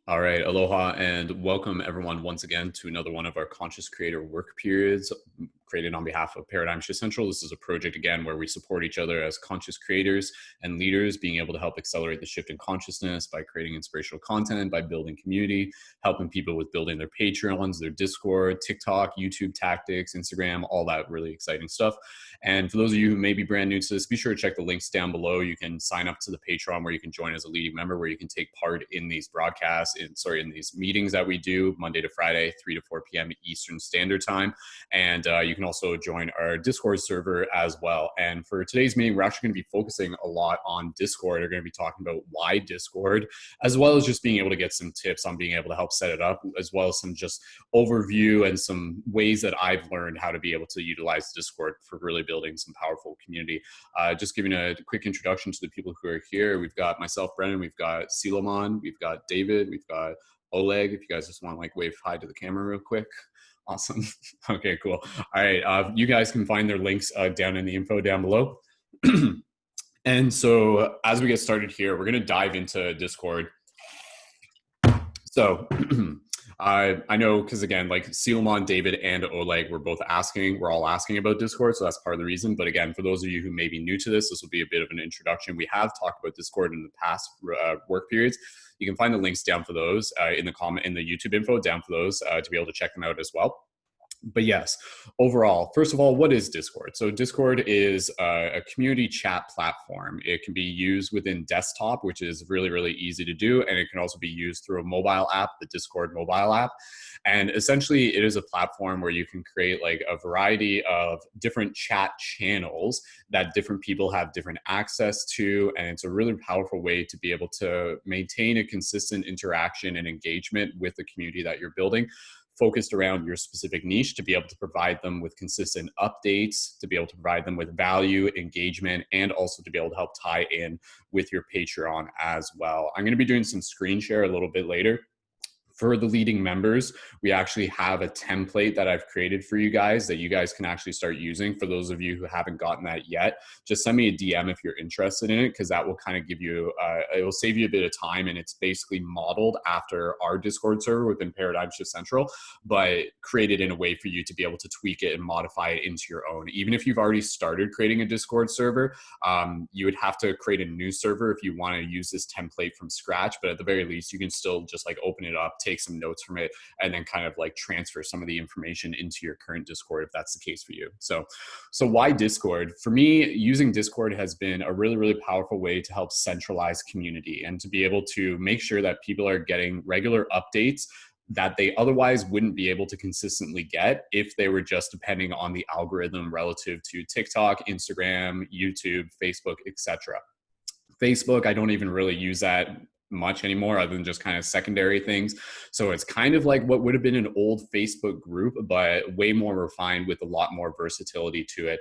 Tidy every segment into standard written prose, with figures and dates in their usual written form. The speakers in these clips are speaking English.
All right, aloha and welcome everyone once again to another one of our Conscious Creator work periods created on behalf of Paradigm Shift Central. This is a project again where we support each other as conscious creators and leaders, being able to help accelerate the shift in consciousness by creating inspirational content, by building community, helping people with building their Patreons, their Discord, TikTok, YouTube tactics, Instagram, all that really exciting stuff. And for those of you who may be brand new to this, be sure to check the links down below. You can sign up to the Patreon where you can join as a leading member, where you can take part in these broadcasts, in these meetings that we do Monday to Friday, 3 to 4 p.m. Eastern Standard Time. And you can also join our Discord server as well. And for today's meeting, we're actually going to be focusing a lot on Discord. We're going to be talking about why Discord, as well as just being able to get some tips on being able to help set it up, as well as some just overview and some ways that I've learned how to be able to utilize Discord for really building some powerful community. Just giving a quick introduction to the people who are here. We've got myself, Brendon, we've got Selomon, we've got David, we've got Oleg. If you guys just want to like wave hi to the camera real quick. Awesome. Okay, cool. All right. You guys can find their links down in the info down below. And so as we get started here, we're going to dive into Discord. So I know, because again, like Selomon, David, and Oleg, we're all asking about Discord. So that's part of the reason. But again, for those of you who may be new to this will be a bit of an introduction. We have talked about Discord in the past work periods. You can find the links down for those in the YouTube info down for those to be able to check them out as well. But yes, overall, first of all, what is Discord? So Discord is a community chat platform. It can be used within desktop, which is really, really easy to do. And it can also be used through a mobile app, the Discord mobile app. And essentially, it is a platform where you can create like a variety of different chat channels that different people have different access to. And it's a really powerful way to be able to maintain a consistent interaction and engagement with the community that you're building, focused around your specific niche, to be able to provide them with consistent updates, to be able to provide them with value, engagement, and also to be able to help tie in with your Patreon as well. I'm going to be doing some screen share a little bit later. For the leading members, we actually have a template that I've created for you guys that you guys can actually start using. For those of you who haven't gotten that yet, just send me a DM if you're interested in it, because that will kind of give you, it will save you a bit of time. And it's basically modeled after our Discord server within Paradigm Shift Central, but created in a way for you to be able to tweak it and modify it into your own. Even if you've already started creating a Discord server, you would have to create a new server if you want to use this template from scratch. But at the very least, you can still just like open it up, take some notes from it, and then kind of like transfer some of the information into your current Discord if that's the case for you. So why Discord? For me, using Discord has been a really, really powerful way to help centralize community and to be able to make sure that people are getting regular updates that they otherwise wouldn't be able to consistently get if they were just depending on the algorithm relative to TikTok, Instagram, YouTube, Facebook, etc. Facebook, I don't even really use that much anymore other than just kind of secondary things. So it's kind of like what would have been an old Facebook group, but way more refined with a lot more versatility to it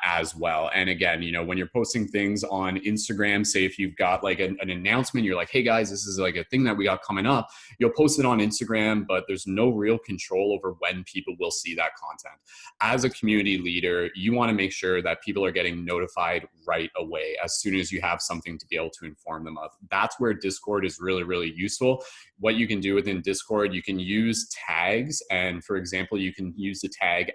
as well. And again, you know, when you're posting things on Instagram, say if you've got like an announcement, you're like, hey guys, this is like a thing that we got coming up. You'll post it on Instagram, but there's no real control over when people will see that content. As a community leader, you want to make sure that people are getting notified right away as soon as you have something to be able to inform them of. That's where Discord is really, really useful. What you can do within Discord, you can use tags. And for example, you can use the tag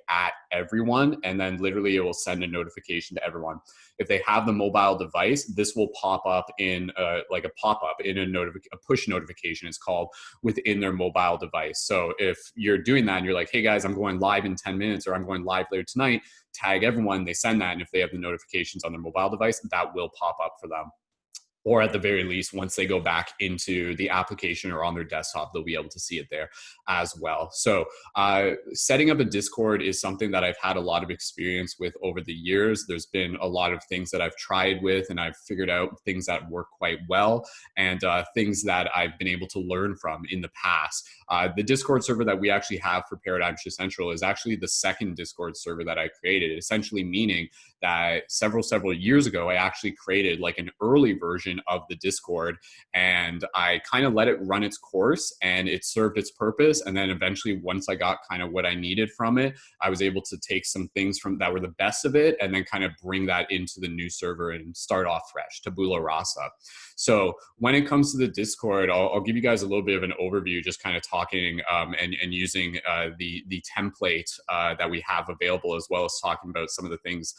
@everyone, and then literally it will send a notification to everyone. If they have the mobile device, this will pop up in like a pop-up in a push notification, it's called, within their mobile device. So if you're doing that and you're like, hey guys, I'm going live in 10 minutes or I'm going live later tonight, tag everyone, they send that. And if they have the notifications on their mobile device, that will pop up for them. Or at the very least, once they go back into the application or on their desktop, they'll be able to see it there as well. So setting up a Discord is something that I've had a lot of experience with over the years. There's been a lot of things that I've tried with, and I've figured out things that work quite well, and things that I've been able to learn from in the past. The Discord server that we actually have for Paradigm Shift Central is actually the second Discord server that I created, essentially meaning that several years ago, I actually created like an early version of the Discord, and I kind of let it run its course and it served its purpose. And then eventually, once I got kind of what I needed from it, I was able to take some things from that were the best of it and then kind of bring that into the new server and start off fresh, tabula rasa. So when it comes to the Discord, I'll give you guys a little bit of an overview, just kind of talking and using the template that we have available, as well as talking about some of the things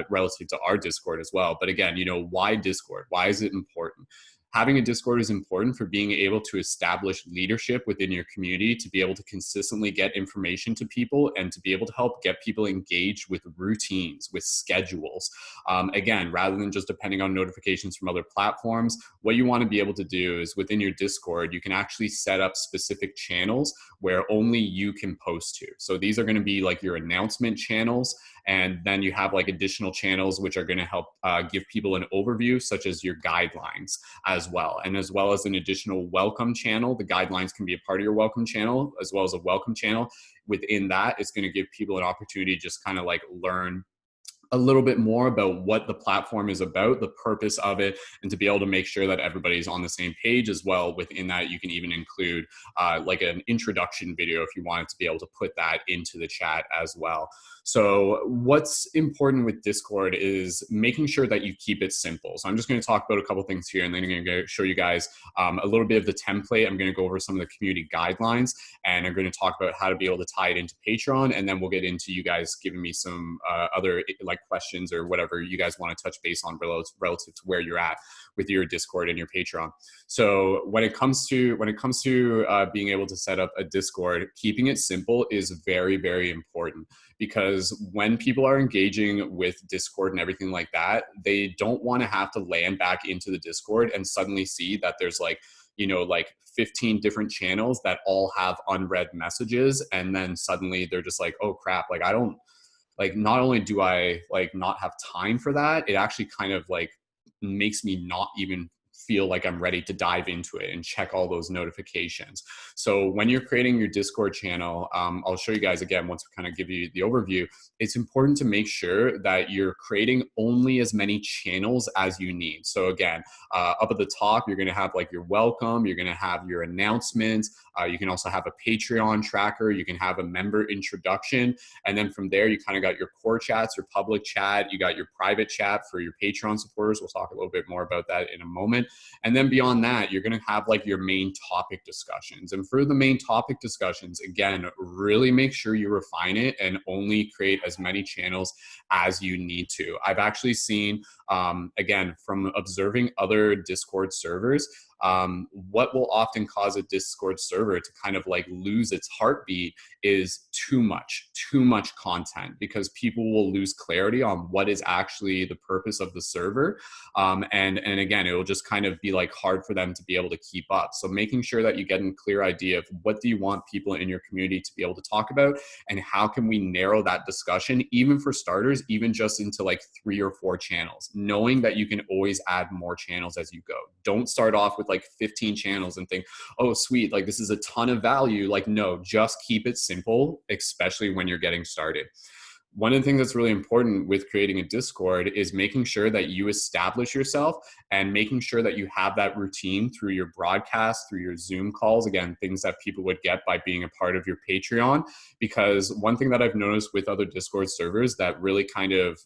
relative to our Discord as well. But again, why Discord? Why is it important? Having a Discord is important for being able to establish leadership within your community, to be able to consistently get information to people, and to be able to help get people engaged with routines, with schedules. Again, rather than just depending on notifications from other platforms, what you want to be able to do is within your Discord, you can actually set up specific channels where only you can post to. So these are going to be like your announcement channels. And then you have like additional channels which are going to help give people an overview, such as your guidelines as well. And as well as an additional welcome channel. The guidelines can be a part of your welcome channel, as well as a welcome channel. Within that, it's going to give people an opportunity to just kind of like learn a little bit more about what the platform is about, the purpose of it, and to be able to make sure that everybody's on the same page as well. Within that, you can even include like an introduction video if you wanted to be able to put that into the chat as well. So what's important with Discord is making sure that you keep it simple. So I'm just going to talk about a couple things here, and then I'm going to show you guys a little bit of the template. I'm going to go over some of the community guidelines, and I'm going to talk about how to be able to tie it into Patreon, and then we'll get into you guys giving me some other like questions or whatever you guys want to touch base on relative to where you're at with your Discord and your Patreon. So when it comes to being able to set up a Discord, keeping it simple is very, very important, because when people are engaging with Discord and everything like that, they don't want to have to land back into the Discord and suddenly see that there's like 15 different channels that all have unread messages, and then suddenly they're just like, oh crap, like I don't, like, not only do I like not have time for that, it actually kind of like makes me not even feel like I'm ready to dive into it and check all those notifications. So when you're creating your Discord channel, I'll show you guys again once we kind of give you the overview. It's important to make sure that you're creating only as many channels as you need. So again, up at the top, you're going to have like your welcome, you're going to have your announcements. You can also have a Patreon tracker. You can have a member introduction. And then from there, you kind of got your core chats, your public chat. You got your private chat for your Patreon supporters. We'll talk a little bit more about that in a moment. And then beyond that, you're going to have like your main topic discussions. And for the main topic discussions, again, really make sure you refine it and only create as many channels as you need to. I've actually seen, again, from observing other Discord servers, what will often cause a Discord server to kind of like lose its heartbeat is too much content, because people will lose clarity on what is actually the purpose of the server. And again, it will just kind of be like hard for them to be able to keep up. So making sure that you get a clear idea of what do you want people in your community to be able to talk about, and how can we narrow that discussion, even for starters, even just into like 3 or 4 channels, knowing that you can always add more channels as you go. Don't start off with like 15 channels and think, oh sweet, like this is a ton of value. Like, no, just keep it simple, especially when you're getting started. One of the things that's really important with creating a Discord is making sure that you establish yourself and making sure that you have that routine through your broadcast, through your Zoom calls, again, things that people would get by being a part of your Patreon. Because one thing that I've noticed with other Discord servers that really kind of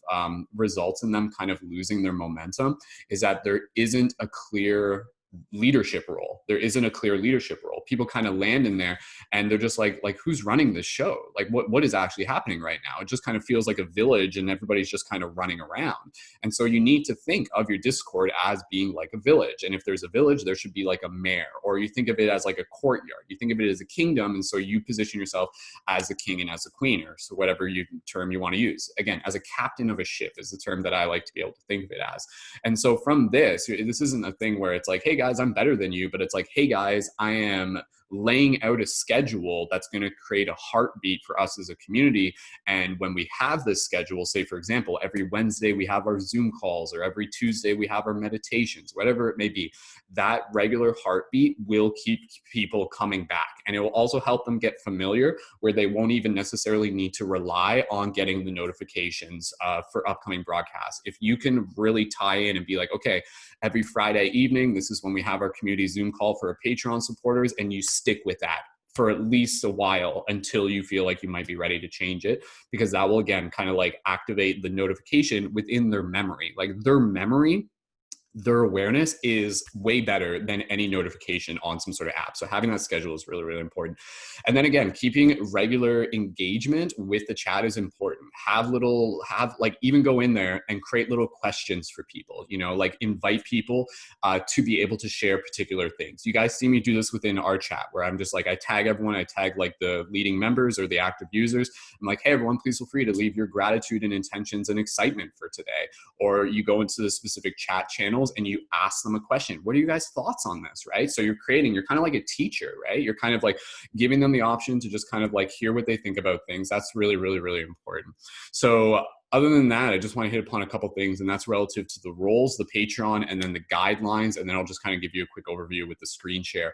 results in them kind of losing their momentum is that there isn't a clear leadership role. There isn't a clear leadership role. People kind of land in there and they're just like who's running this show? Like what is actually happening right now? It just kind of feels like a village and everybody's just kind of running around. And so you need to think of your Discord as being like a village. And if there's a village, there should be like a mayor, or you think of it as like a courtyard. You think of it as a kingdom. And so you position yourself as a king and as a queen, or so whatever term you want to use. Again, as a captain of a ship is the term that I like to be able to think of it as. And so from this isn't a thing where it's like, hey guys, I'm better than you, but it's like, hey guys, I am laying out a schedule that's going to create a heartbeat for us as a community. And when we have this schedule, say for example, every Wednesday we have our Zoom calls, or every Tuesday we have our meditations, whatever it may be, that regular heartbeat will keep people coming back. And it will also help them get familiar, where they won't even necessarily need to rely on getting the notifications for upcoming broadcasts. If you can really tie in and be like, okay, every Friday evening, this is when we have our community Zoom call for our Patreon supporters, and you stick with that for at least a while until you feel like you might be ready to change it, because that will again kind of like activate the notification within their memory. Like their memory their awareness is way better than any notification on some sort of app. So having that schedule is really, really important. And then again, keeping regular engagement with the chat is important. Even go in there and create little questions for people, like invite people to be able to share particular things. You guys see me do this within our chat where I'm just like, I tag everyone, I tag like the leading members or the active users. I'm like, hey, everyone, please feel free to leave your gratitude and intentions and excitement for today. Or you go into the specific chat channels and you ask them a question. What are you guys' thoughts on this, right? So you're kind of like a teacher, right? You're kind of like giving them the option to just kind of like hear what they think about things. That's really, really, really important. So other than that, I just want to hit upon a couple things, and that's relative to the roles, the Patreon, and then the guidelines. And then I'll just kind of give you a quick overview with the screen share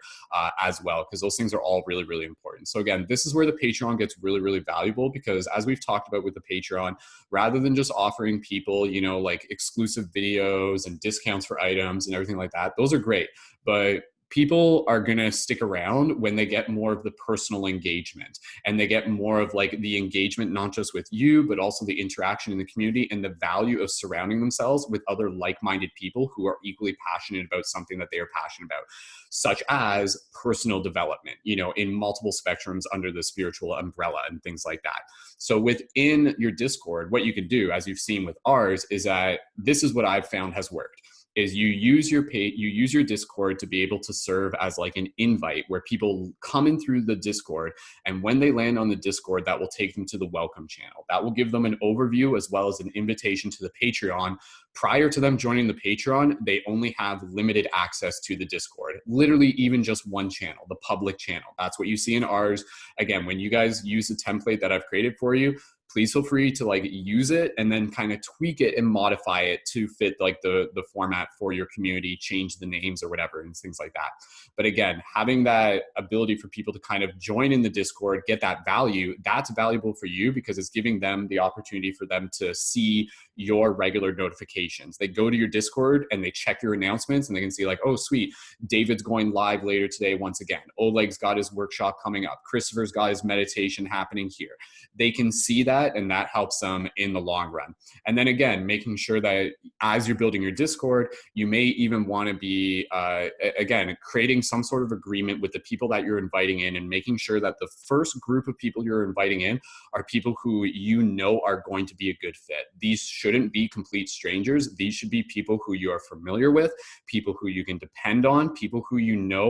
as well, because those things are all really, really important. So again, this is where the Patreon gets really, really valuable, because as we've talked about with the Patreon, rather than just offering people, like exclusive videos and discounts for items and everything like that, those are great. But people are going to stick around when they get more of the personal engagement, and they get more of like the engagement, not just with you, but also the interaction in the community and the value of surrounding themselves with other like-minded people who are equally passionate about something that they are passionate about, such as personal development, in multiple spectrums under the spiritual umbrella and things like that. So within your Discord, what you can do, as you've seen with ours, is that this is what I've found has worked. Is you use your Discord to be able to serve as like an invite where people come in through the Discord, and when they land on the Discord, that will take them to the welcome channel. That will give them an overview as well as an invitation to the Patreon. Prior to them joining the Patreon, they only have limited access to the Discord, literally even just one channel, the public channel. That's what you see in ours. Again, when you guys use the template that I've created for you, please feel free to like use it and then kind of tweak it and modify it to fit like the format for your community, change the names or whatever and things like that. But again, having that ability for people to kind of join in the Discord, get that value, that's valuable for you because it's giving them the opportunity for them to see your regular notifications. They go to your Discord and they check your announcements and they can see like, oh, sweet, David's going live later today once again. Oleg's got his workshop coming up. Christopher's got his meditation happening here. They can see that, and that helps them in the long run. And then again, making sure that as you're building your Discord, you may even want to be, again, creating some sort of agreement with the people that you're inviting in, and making sure that the first group of people you're inviting in are people who are going to be a good fit. These shouldn't be complete strangers. These should be people who you are familiar with, people who you can depend on, people who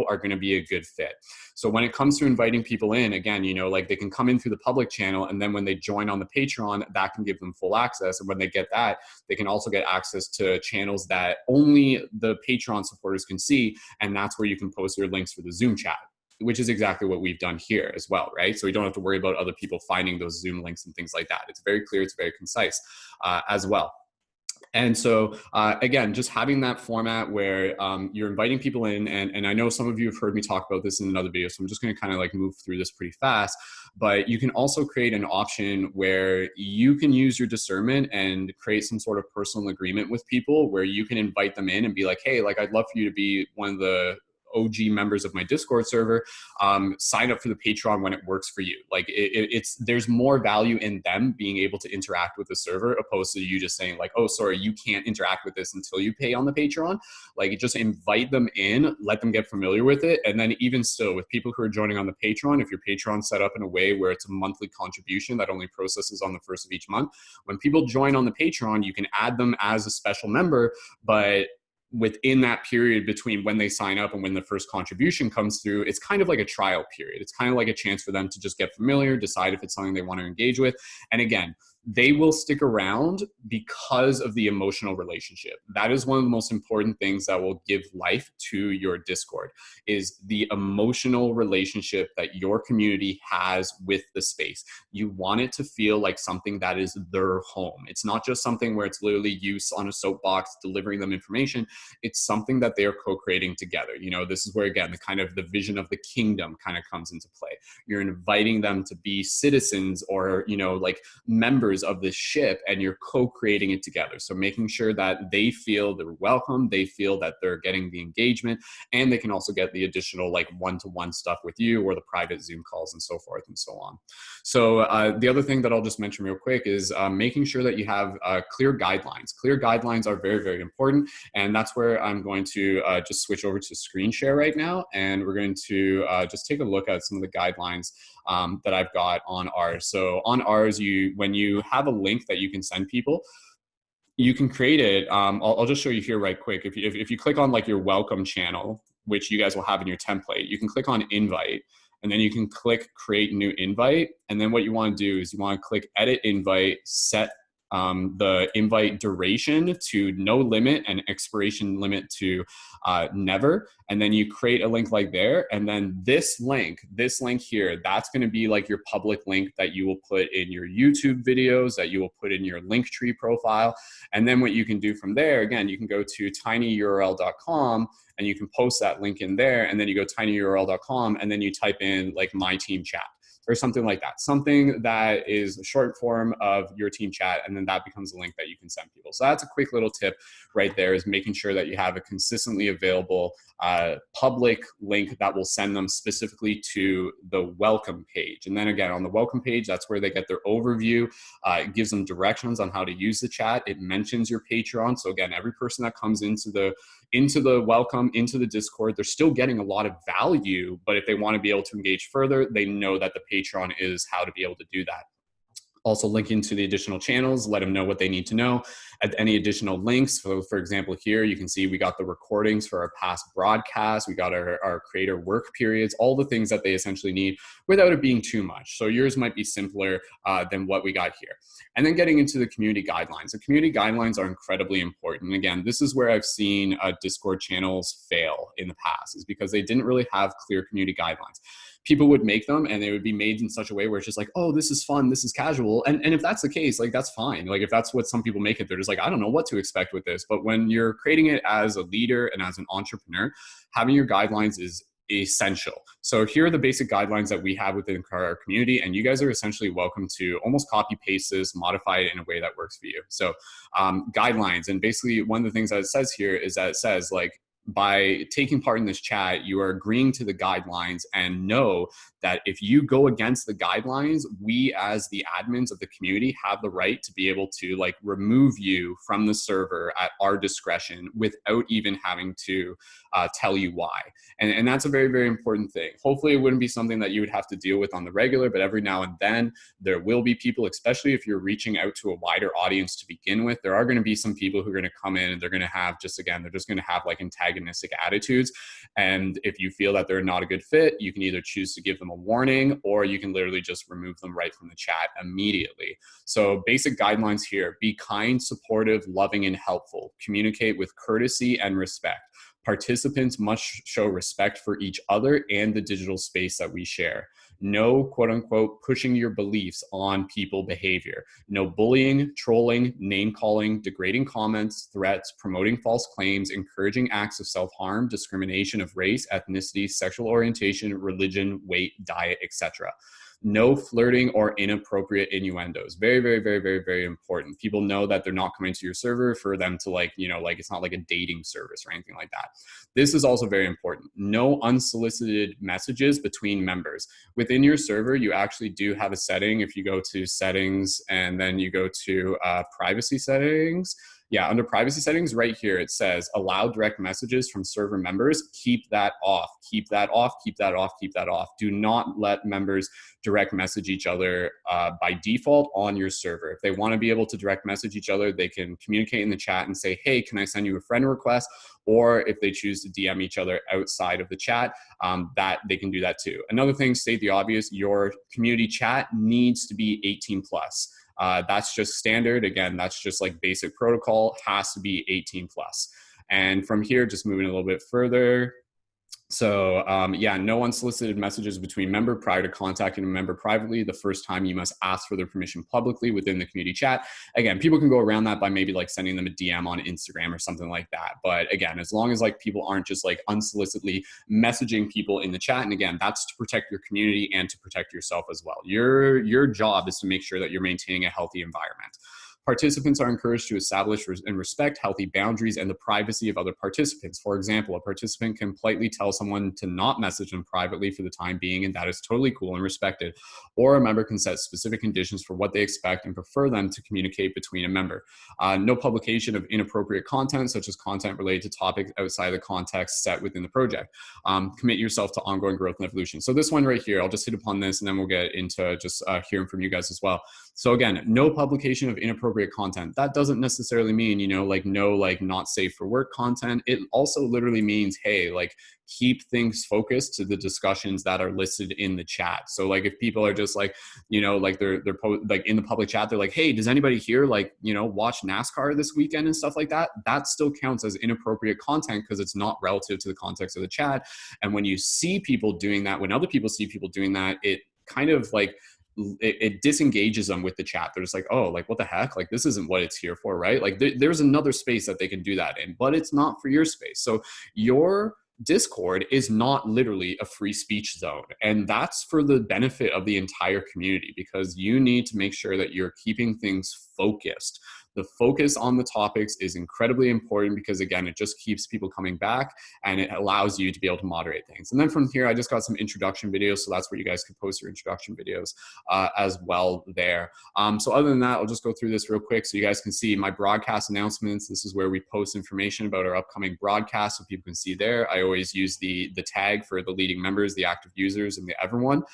are going to be a good fit. So when it comes to inviting people in, again, like they can come in through the public channel, and then when they join on the Patreon, that can give them full access. And when they get that, they can also get access to channels that only the Patreon supporters can see. And that's where you can post your links for the Zoom chat, which is exactly what we've done here as well, right? So we don't have to worry about other people finding those Zoom links and things like that. It's very clear, it's very concise as well. And so, again, just having that format where you're inviting people in, and I know some of you have heard me talk about this in another video, so I'm just going to kind of like move through this pretty fast, but you can also create an option where you can use your discernment and create some sort of personal agreement with people where you can invite them in and be like, hey, like I'd love for you to be one of the OG members of my Discord server, sign up for the Patreon when it works for you. Like there's more value in them being able to interact with the server opposed to you just saying like, oh, sorry, you can't interact with this until you pay on the Patreon. Like just invite them in, let them get familiar with it. And then even still with people who are joining on the Patreon, if your Patreon's set up in a way where it's a monthly contribution that only processes on the first of each month, when people join on the Patreon, you can add them as a special member, but within that period between when they sign up and when the first contribution comes through, it's kind of like a trial period. It's kind of like a chance for them to just get familiar, decide if it's something they want to engage with. And again, they will stick around because of the emotional relationship. That is one of the most important things that will give life to your Discord, is the emotional relationship that your community has with the space. You want it to feel like something that is their home. It's not just something where it's literally you on a soapbox delivering them information. It's something that they are co-creating together. This is where, again, the kind of the vision of the kingdom kind of comes into play. You're inviting them to be citizens or, like members members of this ship and you're co-creating it together. So making sure that they feel they're welcome, they feel that they're getting the engagement, and they can also get the additional like one-to-one stuff with you or the private Zoom calls and so forth and so on. So the other thing that I'll just mention real quick is making sure that you have clear guidelines. Clear guidelines are very, very important. And that's where I'm going to just switch over to screen share right now. And we're going to just take a look at some of the guidelines that I've got on ours. So on ours, when you have a link that you can send people, you can create it. I'll just show you here right quick. If you click on like your welcome channel, which you guys will have in your template, you can click on invite, and then you can click create new invite. And then what you want to do is you want to click edit invite, set the invite duration to no limit and expiration limit to never. And then you create a link like there. And then this link here, that's going to be like your public link that you will put in your YouTube videos, that you will put in your Linktree profile. And then what you can do from there, again, you can go to tinyurl.com and you can post that link in there. And then you go tinyurl.com and then you type in like my team chat or something like that, something that is a short form of your team chat, and then that becomes a link that you can send people. So that's a quick little tip right there, is making sure that you have a consistently available public link that will send them specifically to the welcome page. And then again, on the welcome page, that's where they get their overview. It gives them directions on how to use the chat. It mentions your Patreon. So again, every person that comes into the welcome, into the Discord, they're still getting a lot of value, but if they want to be able to engage further, they know that the Patreon is how to be able to do that. Also link into the additional channels, let them know what they need to know. At any additional links, so for example, here you can see we got the recordings for our past broadcasts, we got our creator work periods, all the things that they essentially need without it being too much. So yours might be simpler than what we got here. And then getting into the community guidelines. The community guidelines are incredibly important. And again, this is where I've seen Discord channels fail in the past, is because they didn't really have clear community guidelines. People would make them and they would be made in such a way where it's just like, oh, this is fun, this is casual. And if that's the case, like that's fine. Like if that's what some people make it, they're just like, I don't know what to expect with this. But when you're creating it as a leader and as an entrepreneur, having your guidelines is essential. So here are the basic guidelines that we have within our community, and you guys are essentially welcome to almost copy paste this, modify it in a way that works for you. So guidelines, and basically one of the things that it says here is that it says like, by taking part in this chat, you are agreeing to the guidelines, and know that if you go against the guidelines, we as the admins of the community have the right to be able to like remove you from the server at our discretion without even having to tell you why. And that's a very, very important thing. Hopefully it wouldn't be something that you would have to deal with on the regular, but every now and then there will be people, especially if you're reaching out to a wider audience to begin with, there are going to be some people who are going to come in and they're going to have just, again, they're just going to have like antagonistic attitudes. And if you feel that they're not a good fit, you can either choose to give them a warning, or you can literally just remove them right from the chat immediately. So basic guidelines here: be kind, supportive, loving, and helpful. Communicate with courtesy and respect. Participants must show respect for each other and the digital space that we share. No, quote unquote, pushing your beliefs on people behavior. No bullying, trolling, name calling, degrading comments, threats, promoting false claims, encouraging acts of self-harm, discrimination of race, ethnicity, sexual orientation, religion, weight, diet, etc. No flirting or inappropriate innuendos. Very, very, very, very, very important. People know that they're not coming to your server for them to like, you know, like it's not like a dating service or anything like that. This is also very important. No unsolicited messages between members. Within your server, you actually do have a setting. If you go to settings and then you go to privacy settings, yeah, under privacy settings right here, it says allow direct messages from server members. Keep that off, keep that off, keep that off, keep that off. Do not let members direct message each other by default on your server. If they want to be able to direct message each other, they can communicate in the chat and say, hey, can I send you a friend request? Or if they choose to DM each other outside of the chat, that they can do that too. Another thing, state the obvious, your community chat needs to be 18 plus. That's just standard. Again, that's just like basic protocol, has to be 18 plus. And from here, just moving a little bit further. So yeah, no unsolicited messages between member prior to contacting a member privately. The first time you must ask for their permission publicly within the community chat. Again, people can go around that by maybe like sending them a DM on Instagram or something like that. But again, as long as like people aren't just like unsolicitedly messaging people in the chat, and again, that's to protect your community and to protect yourself as well. Your job is to make sure that you're maintaining a healthy environment. Participants are encouraged to establish and respect healthy boundaries and the privacy of other participants. For example, a participant can politely tell someone to not message them privately for the time being, and that is totally cool and respected. Or a member can set specific conditions for what they expect and prefer them to communicate between a member. No publication of inappropriate content, such as content related to topics outside the context set within the project. Commit yourself to ongoing growth and evolution. So this one right here, I'll just hit upon this and then we'll get into just hearing from you guys as well. So again, no publication of inappropriate content. That doesn't necessarily mean, you know, like no, like not safe for work content. It also literally means, hey, like keep things focused to the discussions that are listed in the chat. So like if people are just like, you know, like they're like in the public chat, they're like, hey, does anybody here like, you know, watch NASCAR this weekend and stuff like that? That still counts as inappropriate content because it's not relative to the context of the chat. And when you see people doing that, when other people see people doing that, it kind of like, it disengages them with the chat. They're just like, oh, like what the heck? Like this isn't what it's here for, right? Like there's another space that they can do that in, but it's not for your space. So your Discord is not literally a free speech zone. And that's for the benefit of the entire community because you need to make sure that you're keeping things focused. The focus on the topics is incredibly important because again, it just keeps people coming back and it allows you to be able to moderate things. And then from here, I just got some introduction videos. So that's where you guys can post your introduction videos as well there. So other than that, I'll just go through this real quick so you guys can see my broadcast announcements. This is where we post information about our upcoming broadcast so people can see there. I always use the tag for the leading members, the active users, and the everyone.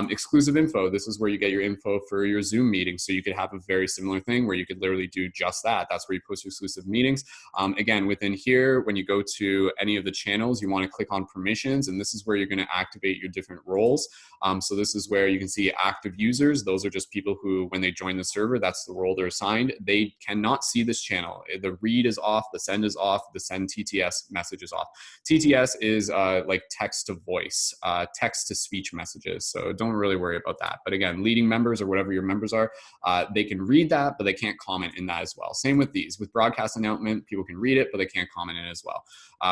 Exclusive info. This is where you get your info for your Zoom meetings. So you could have a very similar thing where you could literally do just that. That's where you post your exclusive meetings. Again, within here, when you go to any of the channels, you want to click on permissions, and this is where you're going to activate your different roles. So this is where you can see active users. Those are just people who, when they join the server, that's the role they're assigned. They cannot see this channel. The read is off, the send is off, the send TTS message is off. TTS is like text to voice, text to speech messages. So don't really worry about that. But again, leading members or whatever your members are, they can read that, but they can't comment in that as well. Same with these. With broadcast announcement, people can read it, but they can't comment in it as well.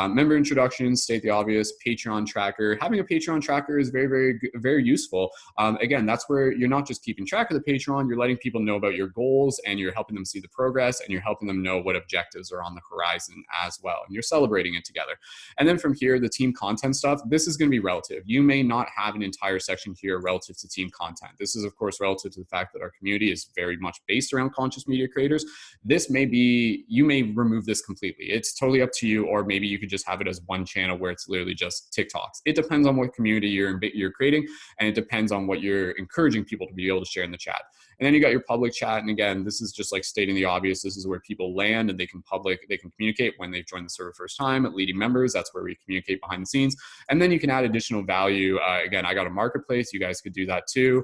Member introductions, state the obvious, Patreon tracker. Having a Patreon tracker is very useful. Again, that's where you're not just keeping track of the Patreon, you're letting people know about your goals and you're helping them see the progress and you're helping them know what objectives are on the horizon as well. And you're celebrating it together. And then from here, the team content stuff, this is going to be relative. You may not have an entire section here relative to team content. This is, of course, relative to the fact that our community is very much based around conscious media creators. This may be, you may remove this completely. It's totally up to you, or maybe you could just have it as one channel where it's literally just TikToks. It depends on what community you're creating, and it depends on what you're encouraging people to be able to share in the chat. And then you got your public chat. And again, this is just like stating the obvious. This is where people land and they can communicate when they've joined the server first time. At leading members, that's where we communicate behind the scenes. And then you can add additional value. Again, I got a marketplace. You guys could do that too.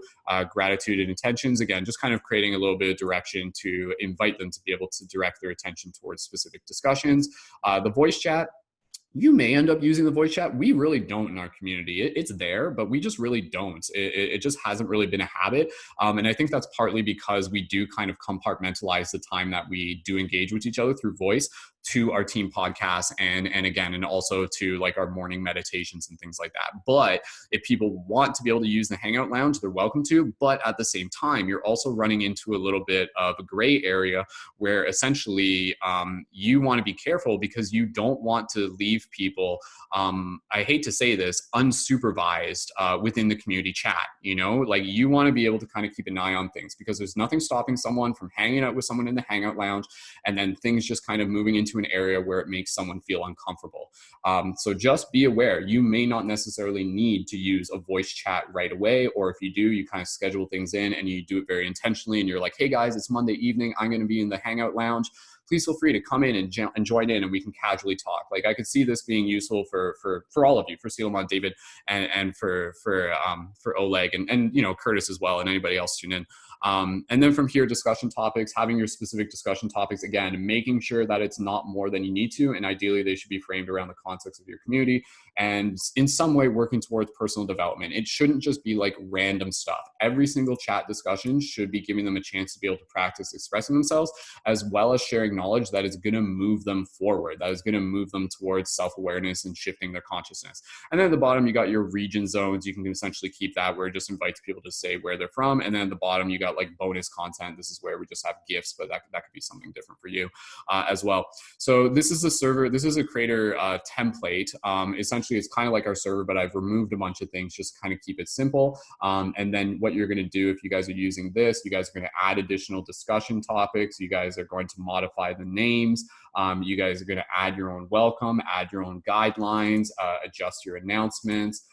Gratitude and intentions. Again, just kind of creating a little bit of direction to invite them to be able to direct their attention towards specific discussions. The voice chat. You may end up using the voice chat. We really don't in our community. It's there, but we just really don't. It just hasn't really been a habit. And I think that's partly because we do kind of compartmentalize the time that we do engage with each other through voice to our team podcasts and also to like our morning meditations and things like that. But if people want to be able to use the Hangout Lounge, they're welcome to. But at the same time, you're also running into a little bit of a gray area where essentially you want to be careful because you don't want to leave people, I hate to say this, unsupervised within the community chat. You know, like you want to be able to kind of keep an eye on things because there's nothing stopping someone from hanging out with someone in the Hangout Lounge and then things just kind of moving into an area where it makes someone feel uncomfortable. So just be aware, you may not necessarily need to use a voice chat right away, or if you do, you kind of schedule things in and you do it very intentionally and you're like, hey guys, it's Monday evening, I'm going to be in the Hangout Lounge. please feel free to come in and join in, and we can casually talk. Like, I could see this being useful for all of you, for Selomon, David, and for Oleg, and Curtis as well, and anybody else tune in. And then from here, discussion topics, having your specific discussion topics, again, making sure that it's not more than you need to, and ideally they should be framed around the context of your community, and in some way working towards personal development. It shouldn't just be like random stuff. Every single chat discussion should be giving them a chance to be able to practice expressing themselves, as well as sharing knowledge that is going to move them forward, that is going to move them towards self-awareness and shifting their consciousness. And then at the bottom, you got your region zones. You can essentially keep that, where it just invites people to say where they're from. And then at the bottom, you got like bonus content. This is where we just have gifts, but that could be something different for you as well. So this is a server, this is a creator template. Essentially, it's kind of like our server, but I've removed a bunch of things just to kind of keep it simple. And then what you're going to do, if you guys are using this, you guys are going to add additional discussion topics. You guys are going to modify the names. You guys are going to add your own welcome, add your own guidelines, adjust your announcements.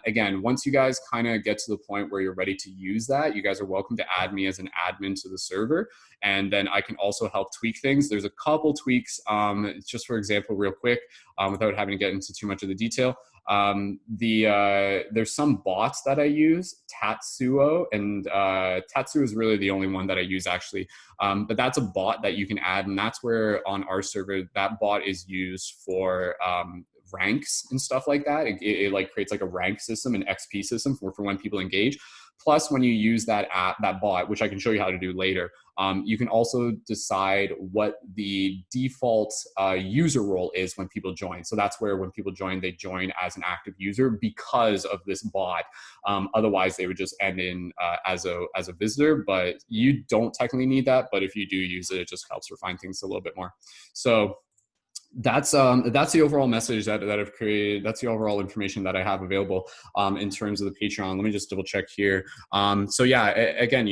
Again, once you guys kind of get to the point where you're ready to use that, you guys are welcome to add me as an admin to the server. And then I can also help tweak things. There's a couple tweaks, just for example, real quick, without having to get into too much of the detail. There's some bots that I use, Tatsuo, and Tatsuo is really the only one that I use actually. But that's a bot that you can add, and that's where on our server, that bot is used for ranks and stuff like that. It like creates like a rank system, an XP system for when people engage. Plus, when you use that bot, which I can show you how to do later, you can also decide what the default user role is when people join. So that's where when people join, they join as an active user because of this bot. Otherwise, they would just end in as a visitor, but you don't technically need that. But if you do use it, it just helps refine things a little bit more. So that's the overall message that I've created. That's the overall information that I have available in terms of the Patreon. Let me just double check here. So yeah, again,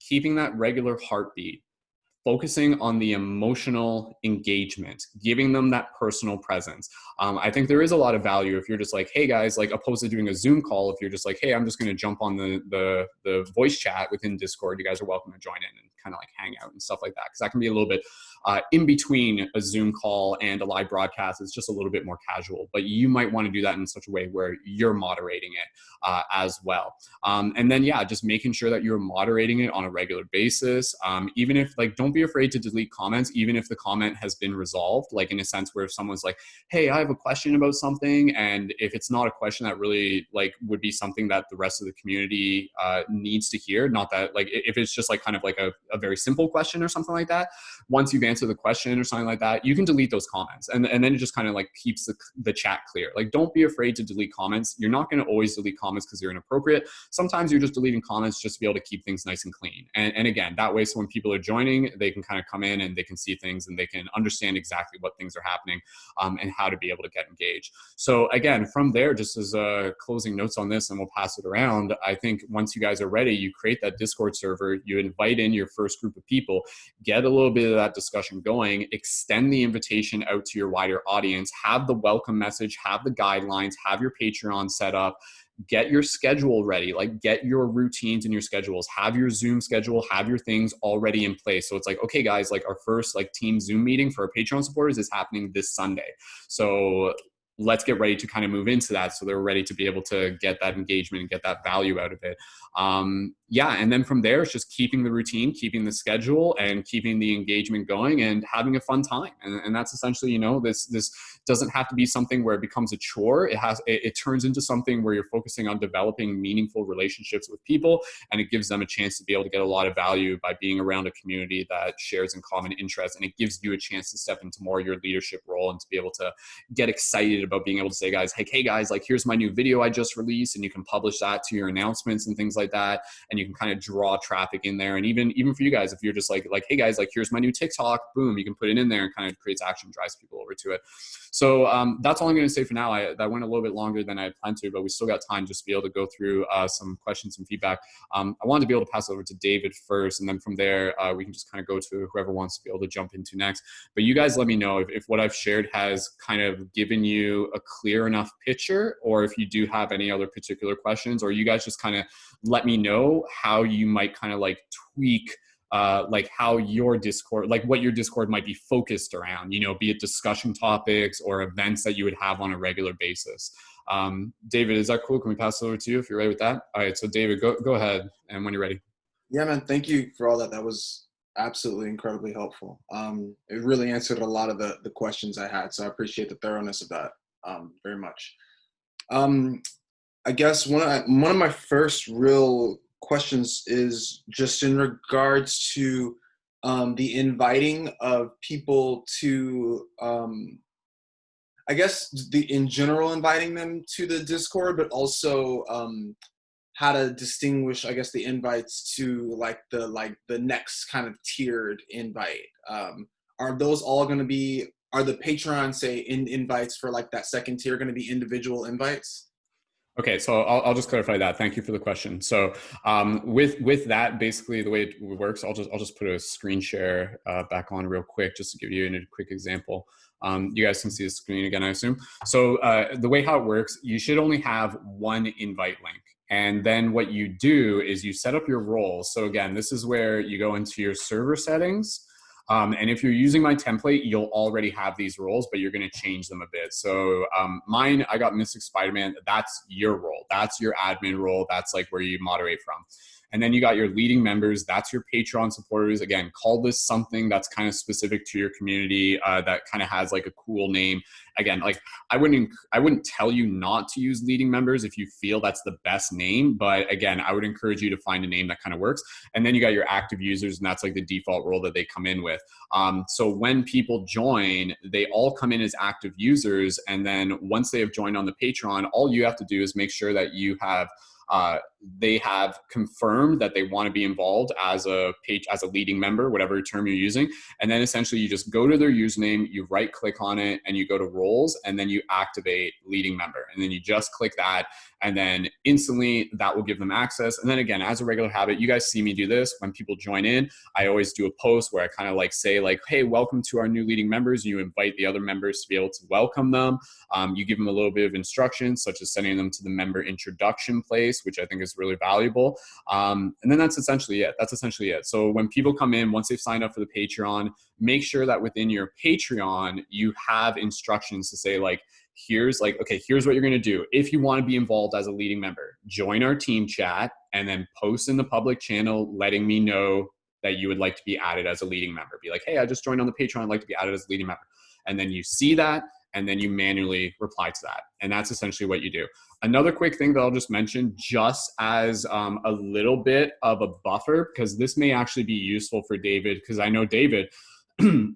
keeping that regular heartbeat, focusing on the emotional engagement, giving them that personal presence. I think there is a lot of value if you're just like, hey guys, like opposed to doing a Zoom call, if you're just like, hey, I'm just going to jump on the voice chat within Discord, you guys are welcome to join in and kind of like hang out and stuff like that. Cause that can be a little bit in between a Zoom call and a live broadcast. It's just a little bit more casual, but you might want to do that in such a way where you're moderating it as well. And then, yeah, just making sure that you're moderating it on a regular basis. Even if like, don't be afraid to delete comments, even if the comment has been resolved, like in a sense where if someone's like, hey, I have a question about something. And if it's not a question that really like would be something that the rest of the community needs to hear, not that like, if it's just like kind of like a very simple question or something like that, once you've answered the question or something like that, you can delete those comments. And then it just kind of like keeps the chat clear. Like, don't be afraid to delete comments. You're not going to always delete comments because they're inappropriate. Sometimes you're just deleting comments just to be able to keep things nice and clean. And again, that way, so when people are joining, they can kind of come in and they can see things and they can understand exactly what things are happening and how to be able to get engaged. So again, from there, just as closing notes on this, and we'll pass it around, I think once you guys are ready, you create that Discord server, you invite in your first group of people, get a little bit of that discussion going, extend the invitation out to your wider audience, have the welcome message, have the guidelines, have your Patreon set up, get your schedule ready, like get your routines and your schedules, have your Zoom schedule, have your things already in place. So it's like, okay, guys, like our first like team Zoom meeting for our Patreon supporters is happening this Sunday. So let's get ready to kind of move into that. So they're ready to be able to get that engagement and get that value out of it. Yeah. And then from there, it's just keeping the routine, keeping the schedule and keeping the engagement going and having a fun time. And that's essentially, you know, this doesn't have to be something where it becomes a chore. It turns into something where you're focusing on developing meaningful relationships with people. And it gives them a chance to be able to get a lot of value by being around a community that shares in common interests. And it gives you a chance to step into more of your leadership role and to be able to get excited about being able to say, guys, hey guys, like here's my new video I just released, and you can publish that to your announcements and things like that. And you can kind of draw traffic in there. And even for you guys, if you're just like, hey guys, like here's my new TikTok, boom, you can put it in there and kind of creates action, drives people over to it. So that's all I'm going to say for now. That went a little bit longer than I had planned to, but we still got time just to be able to go through some questions and feedback. I wanted to be able to pass it over to David first, and then from there, we can just kind of go to whoever wants to be able to jump into next. But you guys let me know if what I've shared has kind of given you a clear enough picture, or if you do have any other particular questions, or you guys just kind of let me know how you might kind of like tweak like how your Discord, like what your Discord might be focused around, you know, be it discussion topics or events that you would have on a regular basis. David, is that cool? Can we pass it over to you if you're ready with that? All right, so David, go ahead, and when you're ready. Yeah, man. Thank you for all that. That was absolutely incredibly helpful. It really answered a lot of the questions I had. So I appreciate the thoroughness of that very much. Um, I guess one of my first real questions is just in regards to the inviting of people to, I guess, in general inviting them to the Discord, but also how to distinguish, I guess, the invites to the next kind of tiered invite. Are those all going to be? Are the Patreon invites for like that second tier going to be individual invites? Okay, so I'll just clarify that. Thank you for the question. So with that, basically the way it works, I'll just put a screen share back on real quick just to give you a quick example. You guys can see the screen again, I assume. So the way how it works, you should only have one invite link. And then what you do is you set up your roles. So again, this is where you go into your server settings. And if you're using my template, you'll already have these roles, but you're going to change them a bit. So mine, I got Mystic Spider-Man. That's your role. That's your admin role. That's like where you moderate from. And then you got your leading members. That's your Patreon supporters. Again, call this something that's kind of specific to your community that kind of has like a cool name. Again, like I wouldn't tell you not to use leading members if you feel that's the best name. But again, I would encourage you to find a name that kind of works. And then you got your active users, and that's like the default role that they come in with. So when people join, they all come in as active users. And then once they have joined on the Patreon, all you have to do is make sure that you have they have confirmed that they want to be involved as a leading member, whatever term you're using. And then essentially you just go to their username, you right click on it, and you go to roles, and then you activate leading member. And then you just click that, and then instantly that will give them access. And then again, as a regular habit, you guys see me do this. When people join in, I always do a post where I kind of like say like, hey, welcome to our new leading members. You invite the other members to be able to welcome them. You give them a little bit of instructions, such as sending them to the member introduction place, which I think is really valuable. And then that's essentially it. So when people come in, once they've signed up for the Patreon, make sure that within your Patreon, you have instructions to say like, here's what you're going to do. If you want to be involved as a leading member, join our team chat and then post in the public channel, letting me know that you would like to be added as a leading member. Be like, hey, I just joined on the Patreon. I'd like to be added as a leading member. And then you see that, and then you manually reply to that. And that's essentially what you do. Another quick thing that I'll just mention, just as a little bit of a buffer, because this may actually be useful for David, because I know David,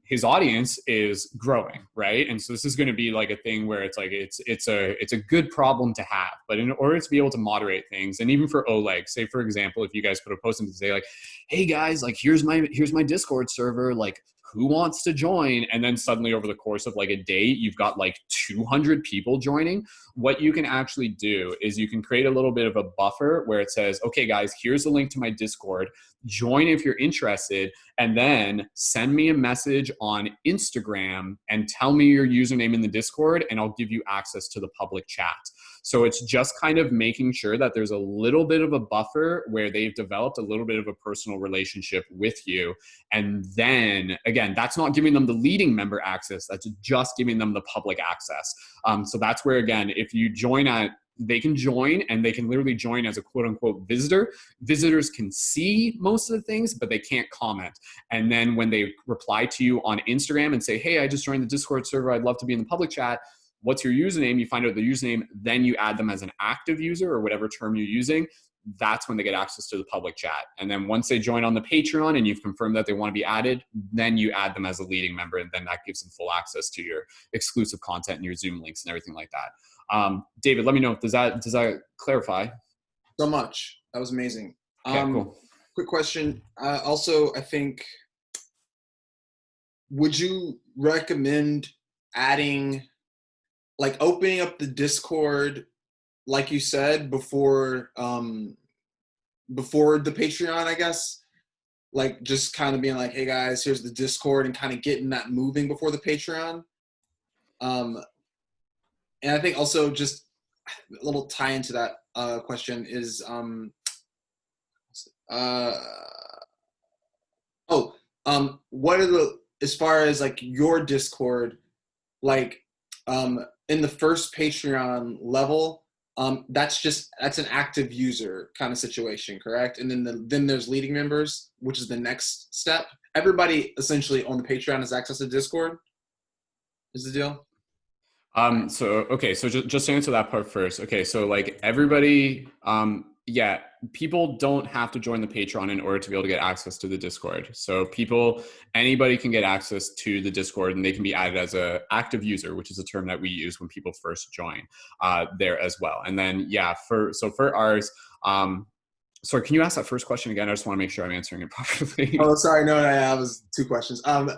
his audience is growing, right? And so this is going to be like a thing where it's like it's a good problem to have. But in order to be able to moderate things, and even for Oleg, say for example, if you guys put a post in to say like, hey guys, like here's my Discord server, like who wants to join? And then suddenly over the course of like a day, you've got like 200 people joining. What you can actually do is you can create a little bit of a buffer where it says, okay guys, here's the link to my Discord. Join if you're interested, and then send me a message on Instagram and tell me your username in the Discord, and I'll give you access to the public chat. So it's just kind of making sure that there's a little bit of a buffer where they've developed a little bit of a personal relationship with you. And then again, that's not giving them the leading member access. That's just giving them the public access. So that's where, again, if you join they can join, and they can literally join as a quote unquote visitor. Visitors can see most of the things, but they can't comment. And then when they reply to you on Instagram and say, hey, I just joined the Discord server, I'd love to be in the public chat. What's your username? You find out the username, then you add them as an active user or whatever term you're using. That's when they get access to the public chat. And then once they join on the Patreon and you've confirmed that they want to be added, then you add them as a leading member, and then that gives them full access to your exclusive content and your Zoom links and everything like that. David, let me know. Does that clarify? So much. That was amazing. Okay, cool. Quick question. Also, I think, would you recommend opening up the Discord, like you said, before the Patreon, I guess? Like just kind of being like, hey guys, here's the Discord, and kind of getting that moving before the Patreon. And I think also just a little tie into that question is what are the, as far as like your Discord, like in the first Patreon level, that's an active user kind of situation, correct? And then then there's leading members, which is the next step. Everybody essentially on the Patreon has access to Discord, is the deal? So just to answer that part first. Okay, so like everybody, yeah, people don't have to join the Patreon in order to be able to get access to the Discord. So anybody can get access to the Discord, and they can be added as a active user, which is a term that we use when people first join there as well. And then yeah, for ours, sorry, can you ask that first question again? I just want to make sure I'm answering it properly. Oh, sorry, no, that was two questions. And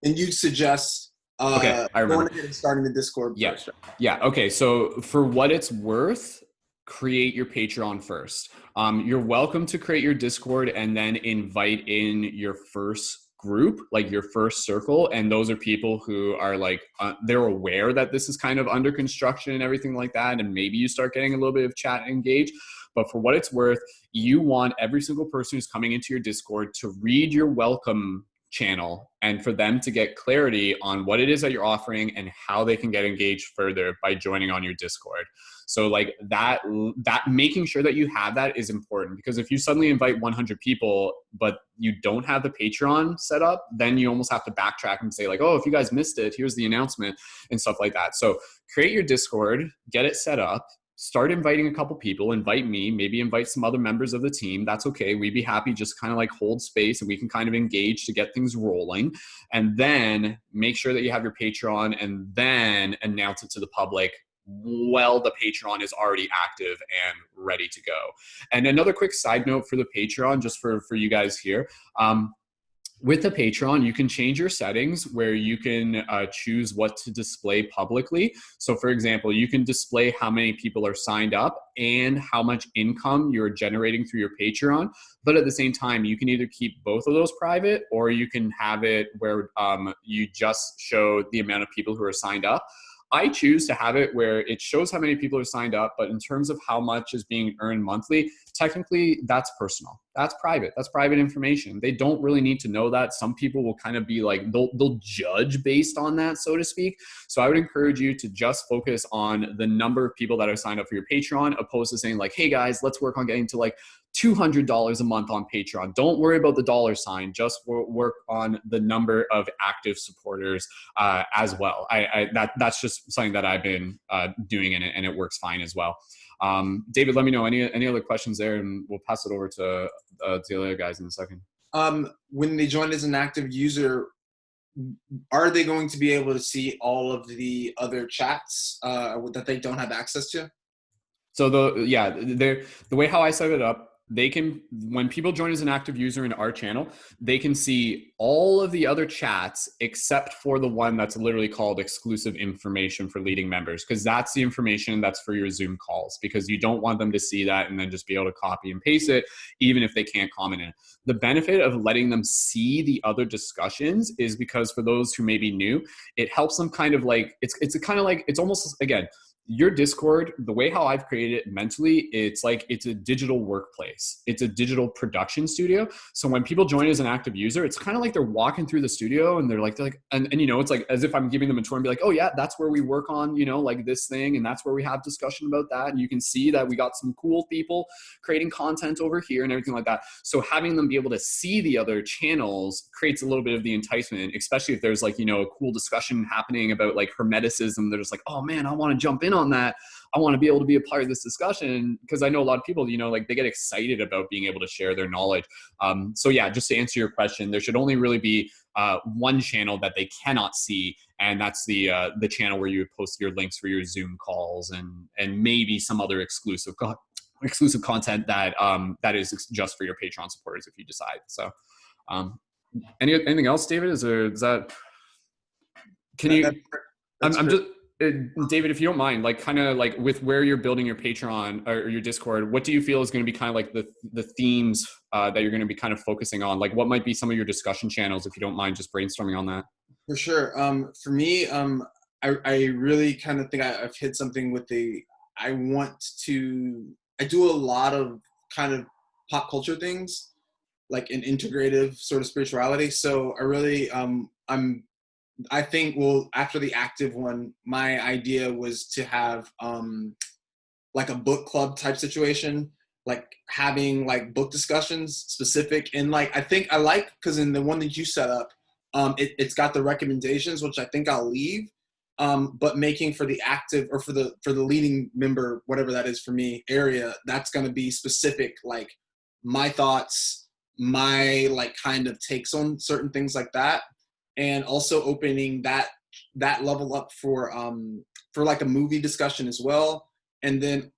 you suggest Okay, I going remember. ahead and starting the Discord Yeah. first, right? Yeah. Okay. So for what it's worth, create your Patreon first. You're welcome to create your Discord and then invite in your first group, like your first circle. And those are people who are like, they're aware that this is kind of under construction and everything like that. And maybe you start getting a little bit of chat and engage. But for what it's worth, you want every single person who's coming into your Discord to read your welcome channel and for them to get clarity on what it is that you're offering and how they can get engaged further by joining on your Discord. So like that making sure that you have that is important, because if you suddenly invite 100 people but you don't have the Patreon set up, then you almost have to backtrack and say like, oh, if you guys missed it, here's the announcement and stuff like that. So create your Discord, get it set up, start inviting a couple people, invite me, maybe invite some other members of the team. That's okay. We'd be happy, just kind of like hold space and we can kind of engage to get things rolling. And then make sure that you have your Patreon and then announce it to the public well the Patreon is already active and ready to go. And another quick side note for the Patreon, just for you guys here, with the Patreon, you can change your settings where you can choose what to display publicly. So for example, you can display how many people are signed up and how much income you're generating through your Patreon. But at the same time, you can either keep both of those private, or you can have it where you just show the amount of people who are signed up. I choose to have it where it shows how many people are signed up, but in terms of how much is being earned monthly, technically that's personal. That's private. That's private information. They don't really need to know that. Some people will kind of be like, they'll judge based on that, so to speak. So I would encourage you to just focus on the number of people that are signed up for your Patreon, opposed to saying like, hey guys, let's work on getting to like $200 a month on Patreon. Don't worry about the dollar sign. Just work on the number of active supporters as well. That's just something that I've been doing, and it works fine as well. David, let me know any other questions there, and we'll pass it over to the other guys in a second. When they join as an active user, are they going to be able to see all of the other chats that they don't have access to? So the way how I set it up, they can, when people join as an active user in our channel, they can see all of the other chats except for the one that's literally called exclusive information for leading members, because that's the information that's for your Zoom calls, because you don't want them to see that and then just be able to copy and paste it, even if they can't comment in it. The benefit of letting them see the other discussions is because for those who may be new, it helps them kind of like, it's a kind of like, it's almost, again, your Discord, the way how I've created it mentally, it's like it's a digital workplace. It's a digital production studio. So when people join as an active user, it's kind of like they're walking through the studio and they're like and you know, it's like as if I'm giving them a tour and be like, oh yeah, that's where we work on, you know, like this thing, and that's where we have discussion about that. And you can see that we got some cool people creating content over here and everything like that. So having them be able to see the other channels creates a little bit of the enticement, especially if there's like, you know, a cool discussion happening about like hermeticism. They're just like, oh man, I want to jump in on that. I want to be able to be a part of this discussion, because I know a lot of people, you know, like they get excited about being able to share their knowledge. So yeah, just to answer your question, there should only really be one channel that they cannot see, and that's the channel where you post your links for your Zoom calls and maybe some other exclusive content that that is just for your Patreon supporters if you decide. So anything else, David? Is that can That, you that, that's I'm great. just David, if you don't mind, like kind of like with where you're building your Patreon or your Discord, what do you feel is going to be kind of like the themes that you're going to be kind of focusing on? Like what might be some of your discussion channels, if you don't mind just brainstorming on that? For sure. For me, I really kind of think I've hit something with I want to, I do a lot of kind of pop culture things. like an integrative sort of spirituality. So I really, I think, well, after the active one, my idea was to have like a book club type situation, like having like book discussions specific. And like, I think I like, because in the one that you set up, it's got the recommendations, which I think I'll leave. But making for the active, or for the leading member, whatever that is for me, area, that's going to be specific, like my thoughts, my like kind of takes on certain things like that, and also opening that level up for like a movie discussion as well. And then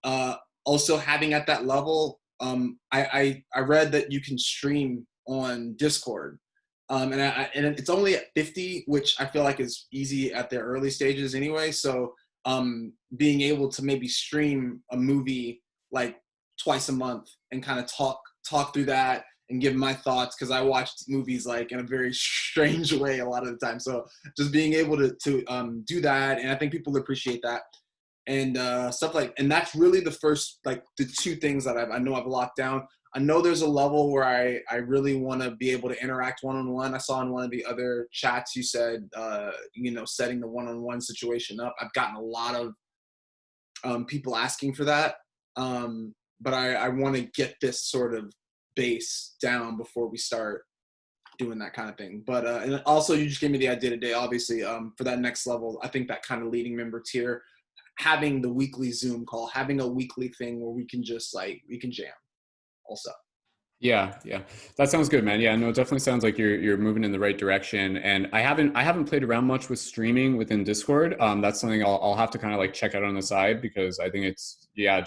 also having at that level, I read that you can stream on Discord, and it's only at 50, which I feel like is easy at the early stages anyway. So being able to maybe stream a movie like twice a month and kind of talk through that and give my thoughts, because I watched movies like in a very strange way a lot of the time. So just being able to do that, and I think people appreciate that, and stuff like, and that's really the first, like the two things that I know I've locked down. I know there's a level where I really want to be able to interact one-on-one. I saw in one of the other chats you said, setting the one-on-one situation up. I've gotten a lot of people asking for that. But I want to get this sort of base down before we start doing that kind of thing. But and also you just gave me the idea today, obviously, for that next level. I think that kind of leading member tier, having the weekly Zoom call, having a weekly thing where we can just like, we can jam also. Yeah, yeah, that sounds good, man. Yeah, no, it definitely sounds like you're moving in the right direction. And I haven't played around much with streaming within Discord. That's something I'll have to kind of like check out on the side, because I think it's, yeah,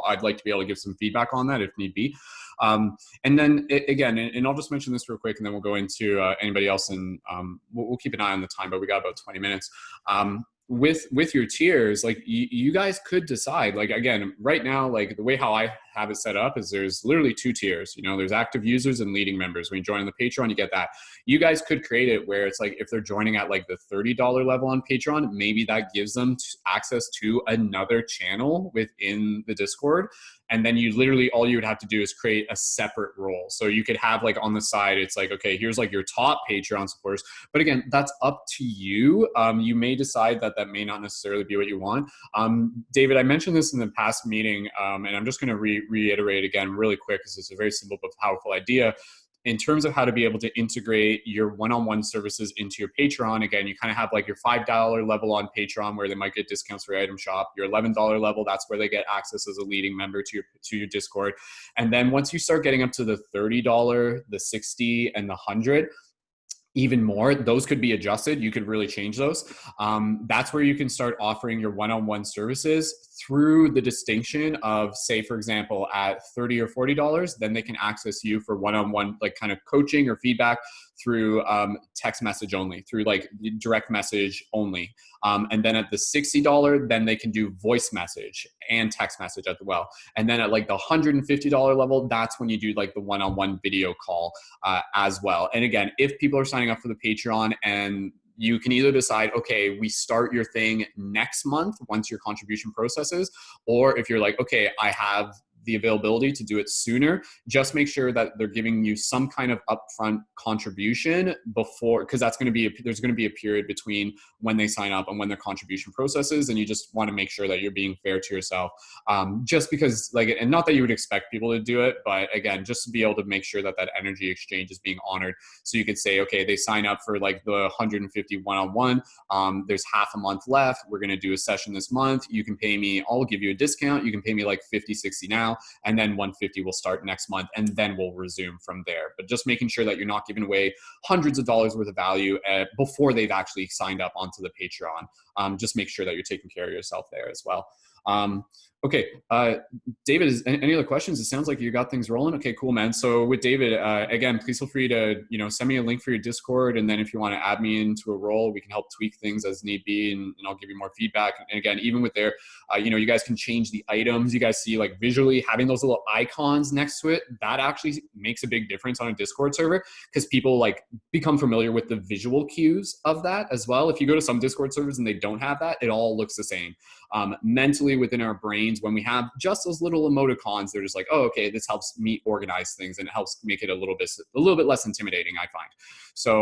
I'd like to be able to give some feedback on that if need be. And then again, and I'll just mention this real quick, and then we'll go into anybody else, and we'll keep an eye on the time, but we got about 20 minutes. With your tiers, like you guys could decide, like, again, right now, like the way how I have it set up is there's literally two tiers. There's active users and leading members. When you join on the Patreon, you get that. You guys could create it where it's like, if they're joining at like the $30 level on Patreon, maybe that gives them access to another channel within the Discord. And then you literally, all you would have to do is create a separate role. So you could have like on the side, it's like, okay, here's like your top Patreon supporters. But again, that's up to you. You may decide that may not necessarily be what you want. David, I mentioned this in the past meeting, and I'm just going to reiterate again really quick, because it's a very simple but powerful idea. In terms of how to be able to integrate your one-on-one services into your Patreon, again, you kind of have like your $5 level on Patreon where they might get discounts for your item shop. Your $11 level, that's where they get access as a leading member to your Discord. And then once you start getting up to the $30, the $60, and the $100, even more, those could be adjusted. You could really change those. That's where you can start offering your one-on-one services through the distinction of, say, for example, at $30 or $40, then they can access you for one-on-one, like kind of coaching or feedback through text message only, through like direct message only. And then at the $60, then they can do voice message and text message as well. And then at like the $150 level, that's when you do like the one-on-one video call as well. And again, if people are signing up for the Patreon, and you can either decide, okay, we start your thing next month once your contribution processes, or if you're like, okay, I have the availability to do it sooner, just make sure that they're giving you some kind of upfront contribution before, because that's going to be there's going to be a period between when they sign up and when their contribution processes, and you just want to make sure that you're being fair to yourself, just because, like, and not that you would expect people to do it, but again, just to be able to make sure that that energy exchange is being honored. So you could say, okay, they sign up for like the 150 one-on-one, there's half a month left, we're going to do a session this month, you can pay me, I'll give you a discount, you can pay me like 50, 60 now, and then 150 will start next month, and then we'll resume from there. But just making sure that you're not giving away hundreds of dollars worth of value before they've actually signed up onto the Patreon. Just make sure that you're taking care of yourself there as well. Okay, David, any other questions? It sounds like you got things rolling. Okay, cool, man. So with David, again, please feel free to send me a link for your Discord, and then if you want to add me into a role, we can help tweak things as need be, and I'll give you more feedback. And again, even with there, you guys can change the items. You guys see, like, visually having those little icons next to it, that actually makes a big difference on a Discord server, because people like become familiar with the visual cues of that as well. If you go to some Discord servers and they don't have that, it all looks the same. Mentally within our brains, when we have just those little emoticons, they're just like, oh, okay, this helps me organize things and it helps make it a little bit less intimidating, I find. So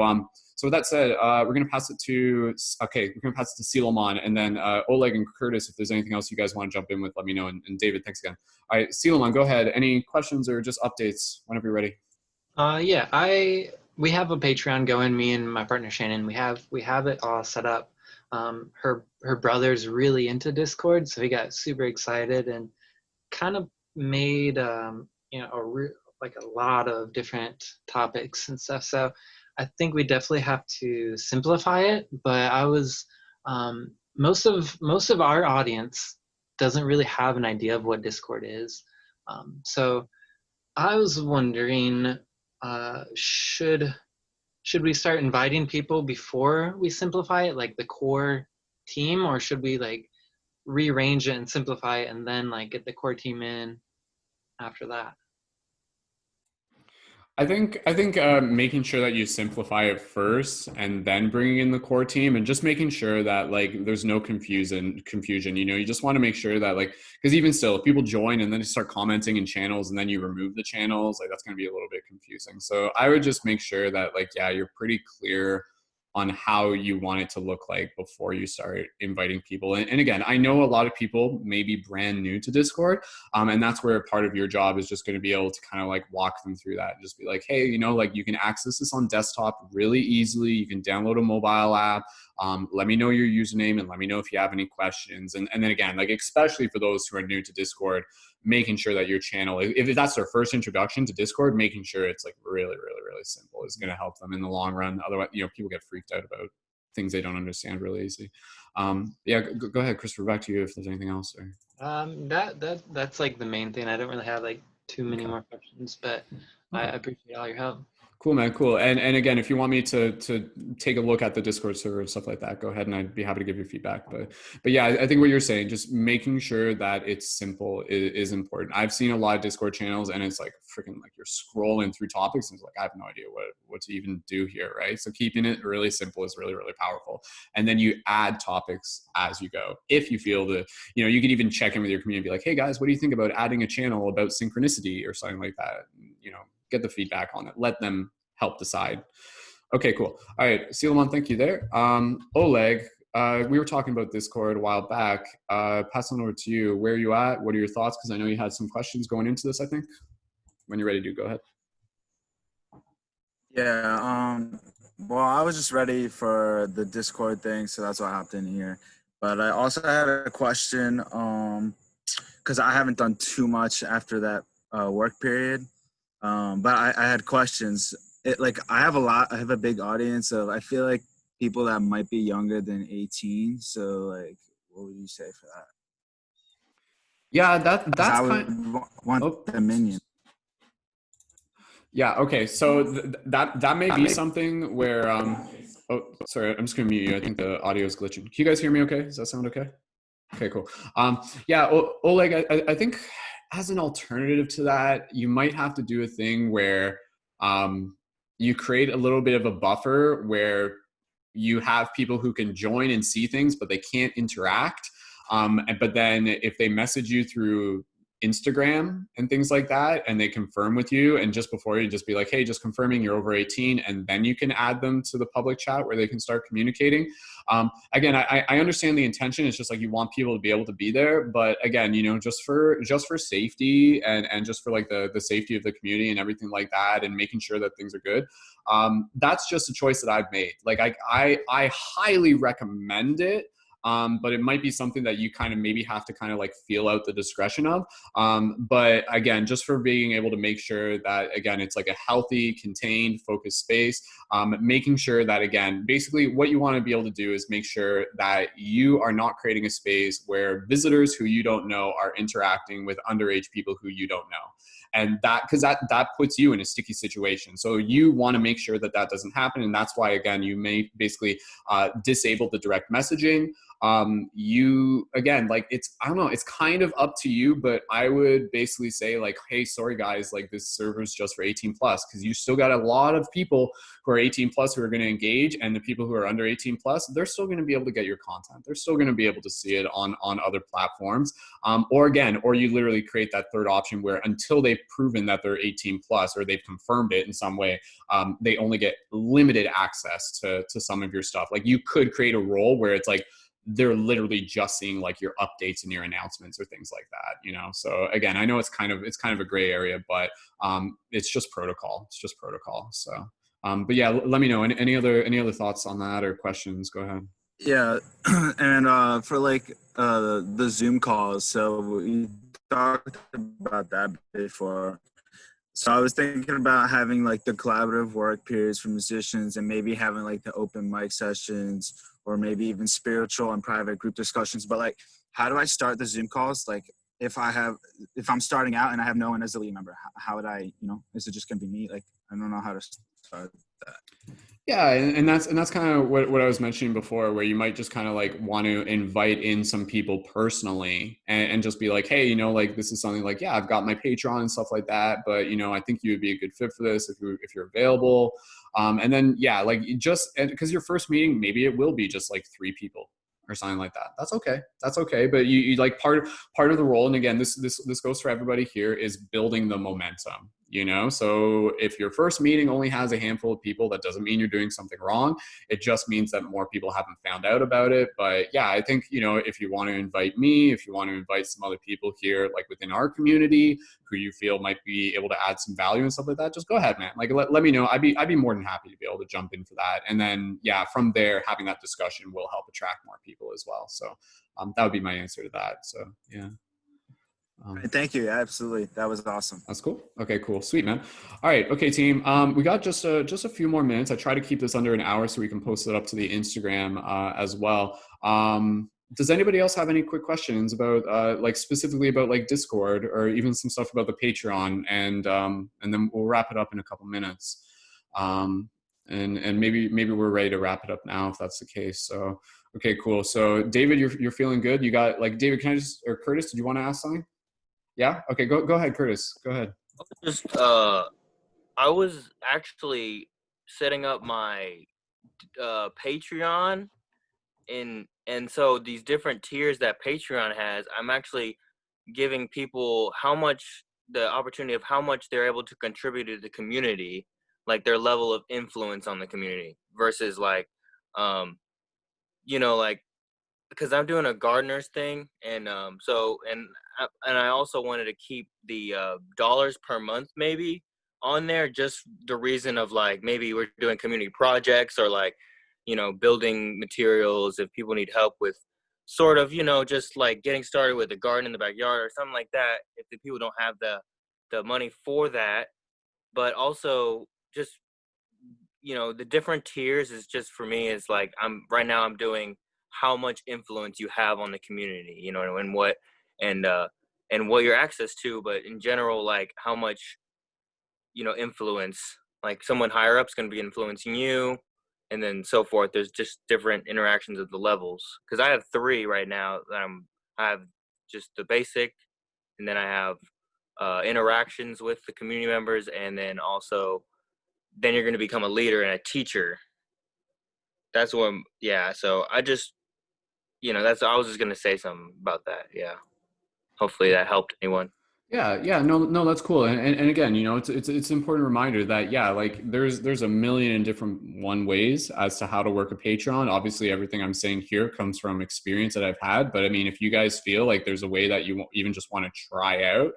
with that said, we're gonna pass it to Selomon, and then Oleg and Curtis, if there's anything else you guys want to jump in with, let me know. And David, thanks again. All right, Selomon, go ahead. Any questions or just updates whenever you're ready? Yeah, we have a Patreon going. Me and my partner Shannon, we have it all set up. Her brother's really into Discord, so he got super excited and kind of made like a lot of different topics and stuff. So I think we definitely have to simplify it. But most of our audience doesn't really have an idea of what Discord is. So I was wondering, should we start inviting people before we simplify it, like the core team, or should we like rearrange it and simplify it and then like get the core team in after that? I think making sure that you simplify it first and then bringing in the core team, and just making sure that like there's no confusion. You just want to make sure that, like, because even still, if people join and then they start commenting in channels and then you remove the channels, like that's going to be a little bit confusing. So I would just make sure that, like, yeah, you're pretty clear on how you want it to look like before you start inviting people. And again, I know a lot of people may be brand new to Discord, and that's where part of your job is just going to be able to kind of like walk them through that and just be like, hey, like you can access this on desktop really easily. You can download a mobile app. Let me know your username and let me know if you have any questions. And then again, like especially for those who are new to Discord, making sure that your channel, if that's their first introduction to Discord, making sure it's like really, really, really simple is going to help them in the long run. Otherwise, people get freaked out about things they don't understand really easy. Yeah, go ahead, Christopher, back to you if there's anything else. Or That's like the main thing. I don't really have like too many more questions, but I appreciate all your help. Cool, man. Cool. And again, if you want me to take a look at the Discord server and stuff like that, go ahead and I'd be happy to give you feedback. But yeah, I think what you're saying, just making sure that it's simple is important. I've seen a lot of Discord channels and it's like freaking like you're scrolling through topics and it's like, I have no idea what to even do here, right? So keeping it really simple is really, really powerful. And then you add topics as you go. If you feel you could even check in with your community and be like, hey guys, what do you think about adding a channel about synchronicity or something like that? Get the feedback on it. Let them help decide. Okay, cool. All right, Selomon, thank you there. Oleg, we were talking about Discord a while back. Pass on over to you. Where are you at? What are your thoughts? Because I know you had some questions going into this, I think. When you're ready to go ahead. Yeah, well, I was just ready for the Discord thing, so that's why I hopped in here. But I also had a question, because I haven't done too much after that work period. But I had questions. I have a big audience of, I feel like, people that might be younger than 18. So like, what would you say for that? Yeah, that's I would want the minion. Yeah. Okay. So that may be something where oh, sorry, I'm just gonna mute you. I think the audio is glitching. Can you guys hear me? Okay. Does that sound okay? Okay. Cool. Yeah. Oleg, I think as an alternative to that, you might have to do a thing where you create a little bit of a buffer where you have people who can join and see things, but they can't interact. But then if they message you through Instagram and things like that, and they confirm with you, and just before you just be like, hey, just confirming you're over 18, and then you can add them to the public chat where they can start communicating. Again, I understand the intention. It's just like you want people to be able to be there, but again, just for safety and just for like the safety of the community and everything like that, and making sure that things are good. That's just a choice that I've made. Like I highly recommend it. But it might be something that you kind of maybe have to kind of like feel out the discretion of. But again, just for being able to make sure that, again, it's like a healthy, contained, focused space, making sure that, again, basically what you want to be able to do is make sure that you are not creating a space where visitors who you don't know are interacting with underage people who you don't know. And because that puts you in a sticky situation. So you want to make sure that doesn't happen. And that's why, again, you may basically disable the direct messaging. you, again, like I don't know, it's kind of up to you, but I would basically say like, hey, sorry guys, like this server's just for 18 plus, because you still got a lot of people who are 18 plus who are going to engage, and the people who are under 18 plus, they're still going to be able to get your content. They're still going to be able to see it on other platforms. Or you literally create that third option where until they've proven that they're 18 plus or they've confirmed it in some way, they only get limited access to some of your stuff. Like you could create a role where it's like they're literally just seeing like your updates and your announcements or things like that, you know? So again, I know it's kind of a gray area, but it's just protocol. It's just protocol. So, but yeah, let me know any other thoughts on that or questions. Go ahead. Yeah, and for like the Zoom calls, so we talked about that before. So I was thinking about having like the collaborative work periods for musicians, and maybe having like the open mic sessions, or maybe even spiritual and private group discussions. But like, how do I start the Zoom calls? Like, if I'm starting out and I have no one as a lead member, how would I, is it just gonna be me? Like, I don't know how to start that. Yeah, and that's kind of what I was mentioning before, where you might just kind of like want to invite in some people personally and just be like, hey, like this is something like, yeah, I've got my Patreon and stuff like that, but I think you would be a good fit for this if you're available. And then yeah, like just because your first meeting, maybe it will be just like 3 people or something like that. That's okay. But you like part of the role, and again, this goes for everybody here, is building the momentum. So if your first meeting only has a handful of people, that doesn't mean you're doing something wrong. It just means that more people haven't found out about it. But yeah, I think, if you want to invite me, if you want to invite some other people here, like within our community who you feel might be able to add some value and stuff like that, just go ahead, man. Like, let me know. I'd be more than happy to be able to jump in for that. And then, yeah, from there, having that discussion will help attract more people as well. So that would be my answer to that. So, yeah. Thank you. Absolutely. That was awesome. That's cool. Okay, cool. Sweet, man. All right. Okay, team. We got just a few more minutes. I try to keep this under an hour so we can post it up to the Instagram as well. Does anybody else have any quick questions about like specifically about like Discord, or even some stuff about the Patreon, and then we'll wrap it up in a couple minutes. And maybe we're ready to wrap it up now if that's the case. So, okay, cool. So David, you're feeling good. You got like David, or Curtis, did you want to ask something? Yeah. Okay. Go ahead, Curtis. Go ahead. I was actually setting up my Patreon, and so these different tiers that Patreon has, I'm actually giving people the opportunity of how much they're able to contribute to the community, like their level of influence on the community, versus like, like, because I'm doing a gardener's thing, and I also wanted to keep the dollars per month maybe on there, just the reason of like maybe we're doing community projects, or like building materials if people need help with sort of just like getting started with a garden in the backyard or something like that, if the people don't have the money for that. But also just the different tiers is just, for me, is like I'm doing how much influence you have on the community, and what your access to, but in general, like how much, influence, like someone higher up is going to be influencing you, and then so forth. There's just different interactions at the levels. Cause I have 3 right now I have just the basic, and then I have interactions with the community members. And then also, then you're going to become a leader and a teacher. That's what so I just, I was just going to say something about that. Yeah. Hopefully that helped anyone. Yeah, no, that's cool. And again, it's an important reminder that, yeah, like there's a million and different ways as to how to work a Patreon. Obviously, everything I'm saying here comes from experience that I've had. But I mean, if you guys feel like there's a way that you even just want to try out,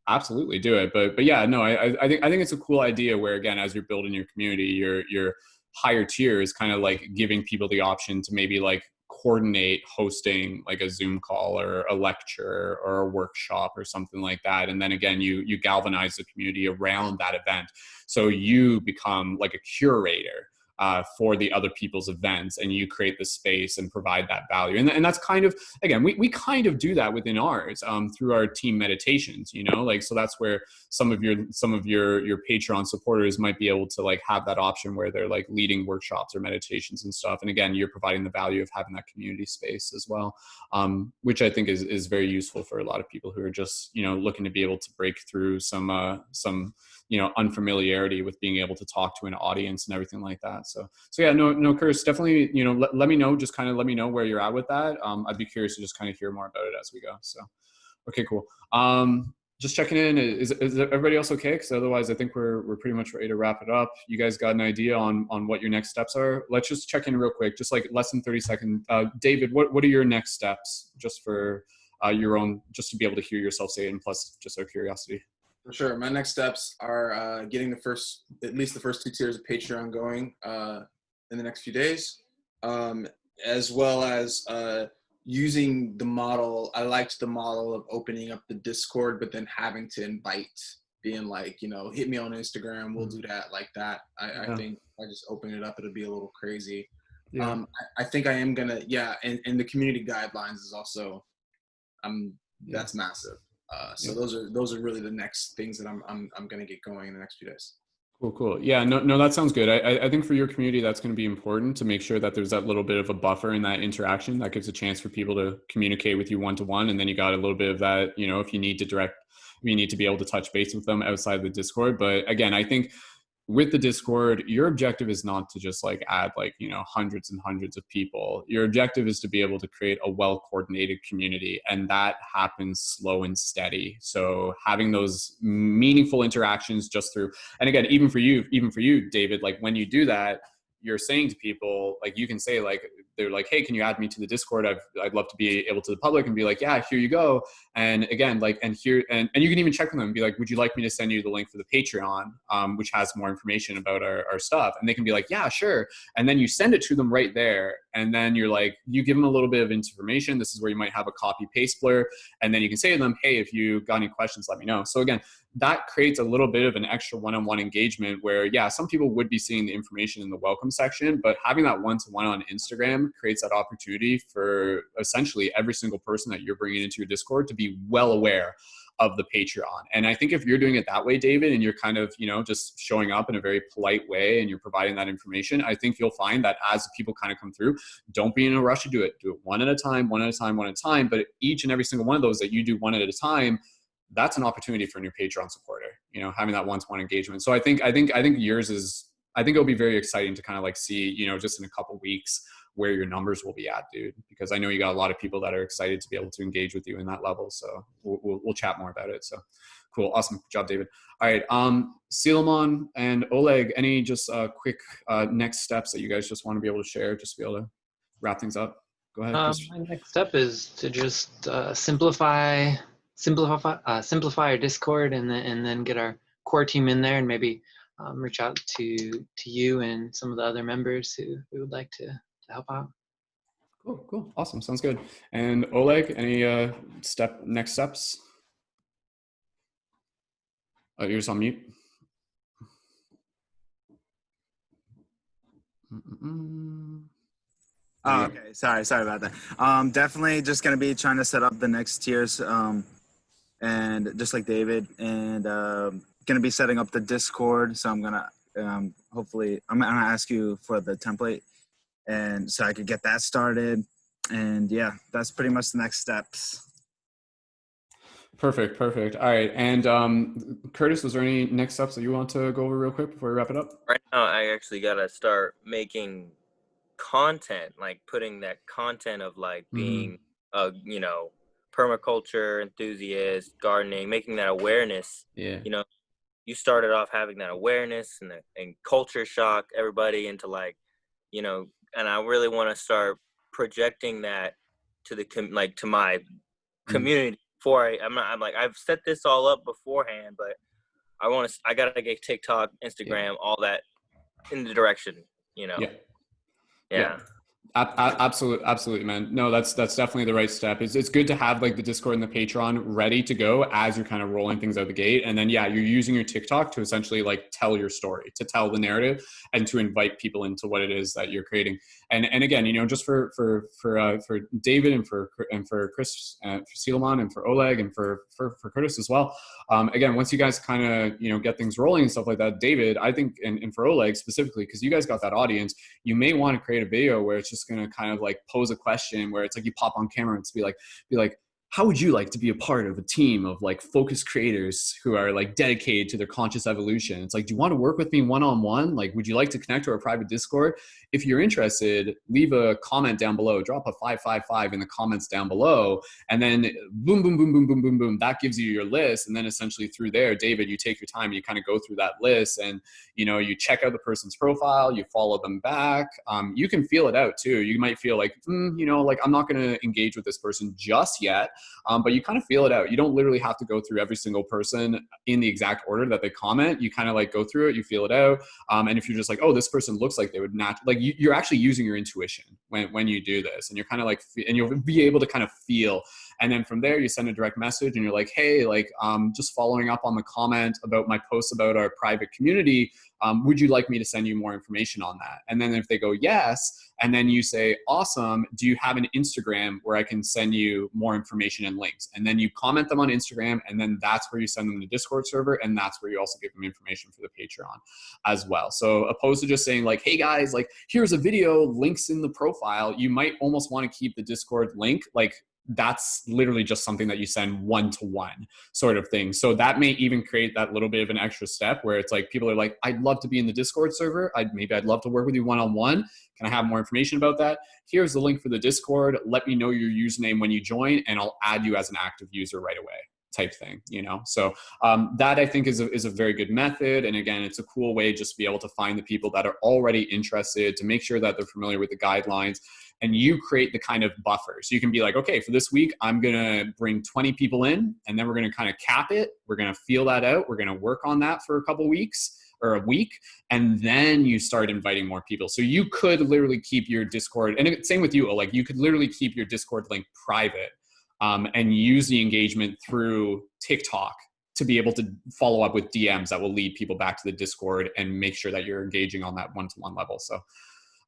absolutely do it. But yeah, no, I think it's a cool idea where, again, as you're building your community, your higher tier is kind of like giving people the option to maybe like coordinate hosting like a Zoom call or a lecture or a workshop or something like that. And then again, you galvanize the community around that event. So you become like a curator for the other people's events, and you create the space and provide that value. And that's kind of, again, we kind of do that within ours through our team meditations, like, so that's where some of your Patreon supporters might be able to like have that option where they're like leading workshops or meditations and stuff. And again, you're providing the value of having that community space as well, which I think is very useful for a lot of people who are just, looking to be able to break through some unfamiliarity with being able to talk to an audience and everything like that. So yeah, no, Curtis, definitely, let me know, just kind of let me know where you're at with that. I'd be curious to just kind of hear more about it as we go. So, okay, cool. Just checking in. Is everybody else okay? Because otherwise, I think we're pretty much ready to wrap it up. You guys got an idea on what your next steps are? Let's just check in real quick, just like less than 30 seconds. David, what are your next steps, just for your own, just to be able to hear yourself say it, and plus just out of curiosity? For sure. My next steps are getting at least the first 2 tiers of Patreon going in the next few days, as well as using the model. I liked the model of opening up the Discord, but then having to invite, being like, hit me on Instagram, we'll do that like that. I think I just open it up, it'll be a little crazy. Yeah. I think I am gonna, and the community guidelines is also, that's massive. So those are really the next things that I'm gonna get going in the next few days. Cool. Yeah, no, that sounds good. I think for your community, that's going to be important to make sure that there's that little bit of a buffer in that interaction that gives a chance for people to communicate with you one-to-one. And then you got a little bit of that, if you need to be able to touch base with them outside the Discord. But again, I think with the Discord, your objective is not to just like add like, hundreds and hundreds of people. Your objective is to be able to create a well-coordinated community, and that happens slow and steady. So having those meaningful interactions just through, and again, even for you, David, like when you do that, you're saying to people, like you can say like, they're like, hey, can you add me to the Discord? I'd love to be able to the public, and be like, yeah, here you go. And again, like, and here, and you can even check with them and be like, would you like me to send you the link for the Patreon, which has more information about our stuff? And they can be like, yeah, sure. And then you send it to them right there. And then you're like, you give them a little bit of information. This is where you might have a copy paste blur. And then you can say to them, hey, if you got any questions, let me know. So again, that creates a little bit of an extra one-on-one engagement where, yeah, some people would be seeing the information in the welcome section, but having that one-to-one on Instagram creates that opportunity for essentially every single person that you're bringing into your Discord to be well aware of the Patreon. And I think if you're doing it that way, David, and you're kind of, just showing up in a very polite way and you're providing that information, I think you'll find that as people kind of come through, don't be in a rush to do it. Do it one at a time. But each and every single one of those that you do one at a time, that's an opportunity for a new Patreon supporter, having that one-to-one engagement. So I think yours is, I think it'll be very exciting to kind of like see, just in a couple weeks where your numbers will be at, dude, because I know you got a lot of people that are excited to be able to engage with you in that level. So we'll chat more about it. So cool. Awesome. Good job, David. All right. Selomon and Oleg, any just quick next steps that you guys just want to be able to share, just to be able to wrap things up? Go ahead. My next step is to just simplify our Discord, and then get our core team in there, and maybe reach out to you and some of the other members who would like to help out. Cool. Awesome. Sounds good. And Oleg, any next steps? You're just on mute. Oh, okay. Sorry about that. Definitely just gonna be trying to set up the next tiers, and just like David, and gonna be setting up the Discord. So I'm gonna hopefully I'm gonna ask you for the template, and so I could get that started. And yeah, that's pretty much the next steps. Perfect. All right. And Curtis, was there any next steps that you want to go over real quick before we wrap it up? Right now, I actually gotta start making content, like putting that content of like being a permaculture enthusiast, gardening, making that awareness. Yeah. You started off having that awareness and culture shock everybody into like, and I really want to start projecting that to the to my community. Before I'm like, I've set this all up beforehand, but I gotta get TikTok, Instagram, all that in the direction, Yeah. Absolutely, man. No, that's definitely the right step. It's good to have like the Discord and the Patreon ready to go as you're kind of rolling things out the gate, and then yeah, you're using your TikTok to essentially like tell your story, to tell the narrative, and to invite people into what it is that you're creating. And again, you know, just for David and for Chris, for Selomon and for Oleg and for Curtis as well. Again, once you guys kind of you know get things rolling and stuff like that, David, I think, and for Oleg specifically, because you guys got that audience, you may want to create a video where it's just going to kind of like pose a question where it's like you pop on camera and be like, how would you like to be a part of a team of like focused creators who are like dedicated to their conscious evolution? It's like, do you want to work with me one-on-one? Like, would you like to connect to our private Discord? If you're interested, leave a comment down below, drop a 555 in the comments down below, and then boom, boom, boom, boom, boom, boom, boom, that gives you your list. And then essentially through there, David, you take your time, you kind of go through that list, and you know, you check out the person's profile, you follow them back. You can feel it out too. You might feel like, you know, like I'm not going to engage with this person just yet. But you kind of feel it out. You don't literally have to go through every single person in the exact order that they comment. You kind of like go through it, you feel it out. And if you're just like, oh, this person looks like they would not, like you're actually using your intuition when you do this, and you're kind of like, and you'll be able to kind of feel. And then from there, you send a direct message and you're like, hey, like, just following up on the comment about my post about our private community. Would you like me to send you more information on that? And then if they go yes, and then you say, awesome, do you have an Instagram where I can send you more information and links? And then you comment them on Instagram, and then that's where you send them to the Discord server, and that's where you also give them information for the Patreon as well. So opposed to just saying like, hey guys, like here's a video, links in the profile, you might almost want to keep the Discord link like that's literally just something that you send one-to-one sort of thing. So that may even create that little bit of an extra step where it's like people are like, I'd love to be in the Discord server. Maybe I'd love to work with you one-on-one. Can I have more information about that? Here's the link for the Discord. Let me know your username when you join, and I'll add you as an active user right away, type thing, you know? So that I think is a very good method. And again, it's a cool way just to be able to find the people that are already interested, to make sure that they're familiar with the guidelines, and you create the kind of buffer. So you can be like, okay, for this week, I'm gonna bring 20 people in, and then we're gonna kind of cap it. We're gonna feel that out. We're gonna work on that for a couple weeks or a week, and then you start inviting more people. So you could literally keep your Discord, and same with you, Oleg, you could literally keep your Discord link private and use the engagement through TikTok to be able to follow up with DMs that will lead people back to the Discord and make sure that you're engaging on that one-to-one level. So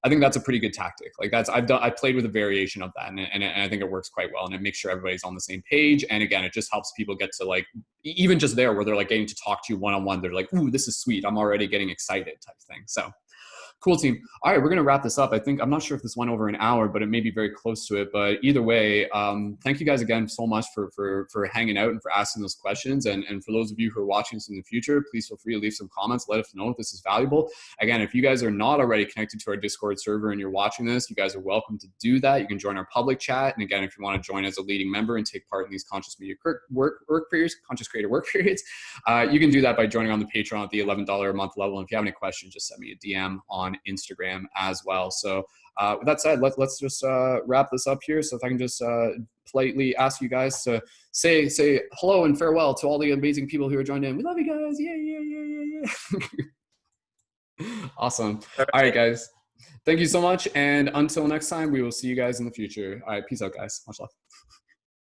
I think that's a pretty good tactic. Like I played with a variation of that, and I think it works quite well, and it makes sure everybody's on the same page. And again, it just helps people get to like, even just there where they're like getting to talk to you one-on-one, they're like, ooh, this is sweet, I'm already getting excited type thing. So cool, team. All right, we're going to wrap this up. I think, I'm not sure if this went over an hour, but it may be very close to it. But either way, thank you guys again so much for hanging out and for asking those questions. And for those of you who are watching this in the future, please feel free to leave some comments. Let us know if this is valuable. Again, if you guys are not already connected to our Discord server and you're watching this, you guys are welcome to do that. You can join our public chat. And again, if you want to join as a leading member and take part in these conscious media work periods, conscious creator work periods, you can do that by joining on the Patreon at the $11 a month level. And if you have any questions, just send me a DM on Instagram as well. So with that said, let's just wrap this up here. So if I can just politely ask you guys to say hello and farewell to all the amazing people who are joined in. We love you guys. Yeah. Awesome. All right, guys. Thank you so much. And until next time, we will see you guys in the future. All right. Peace out, guys. Much love.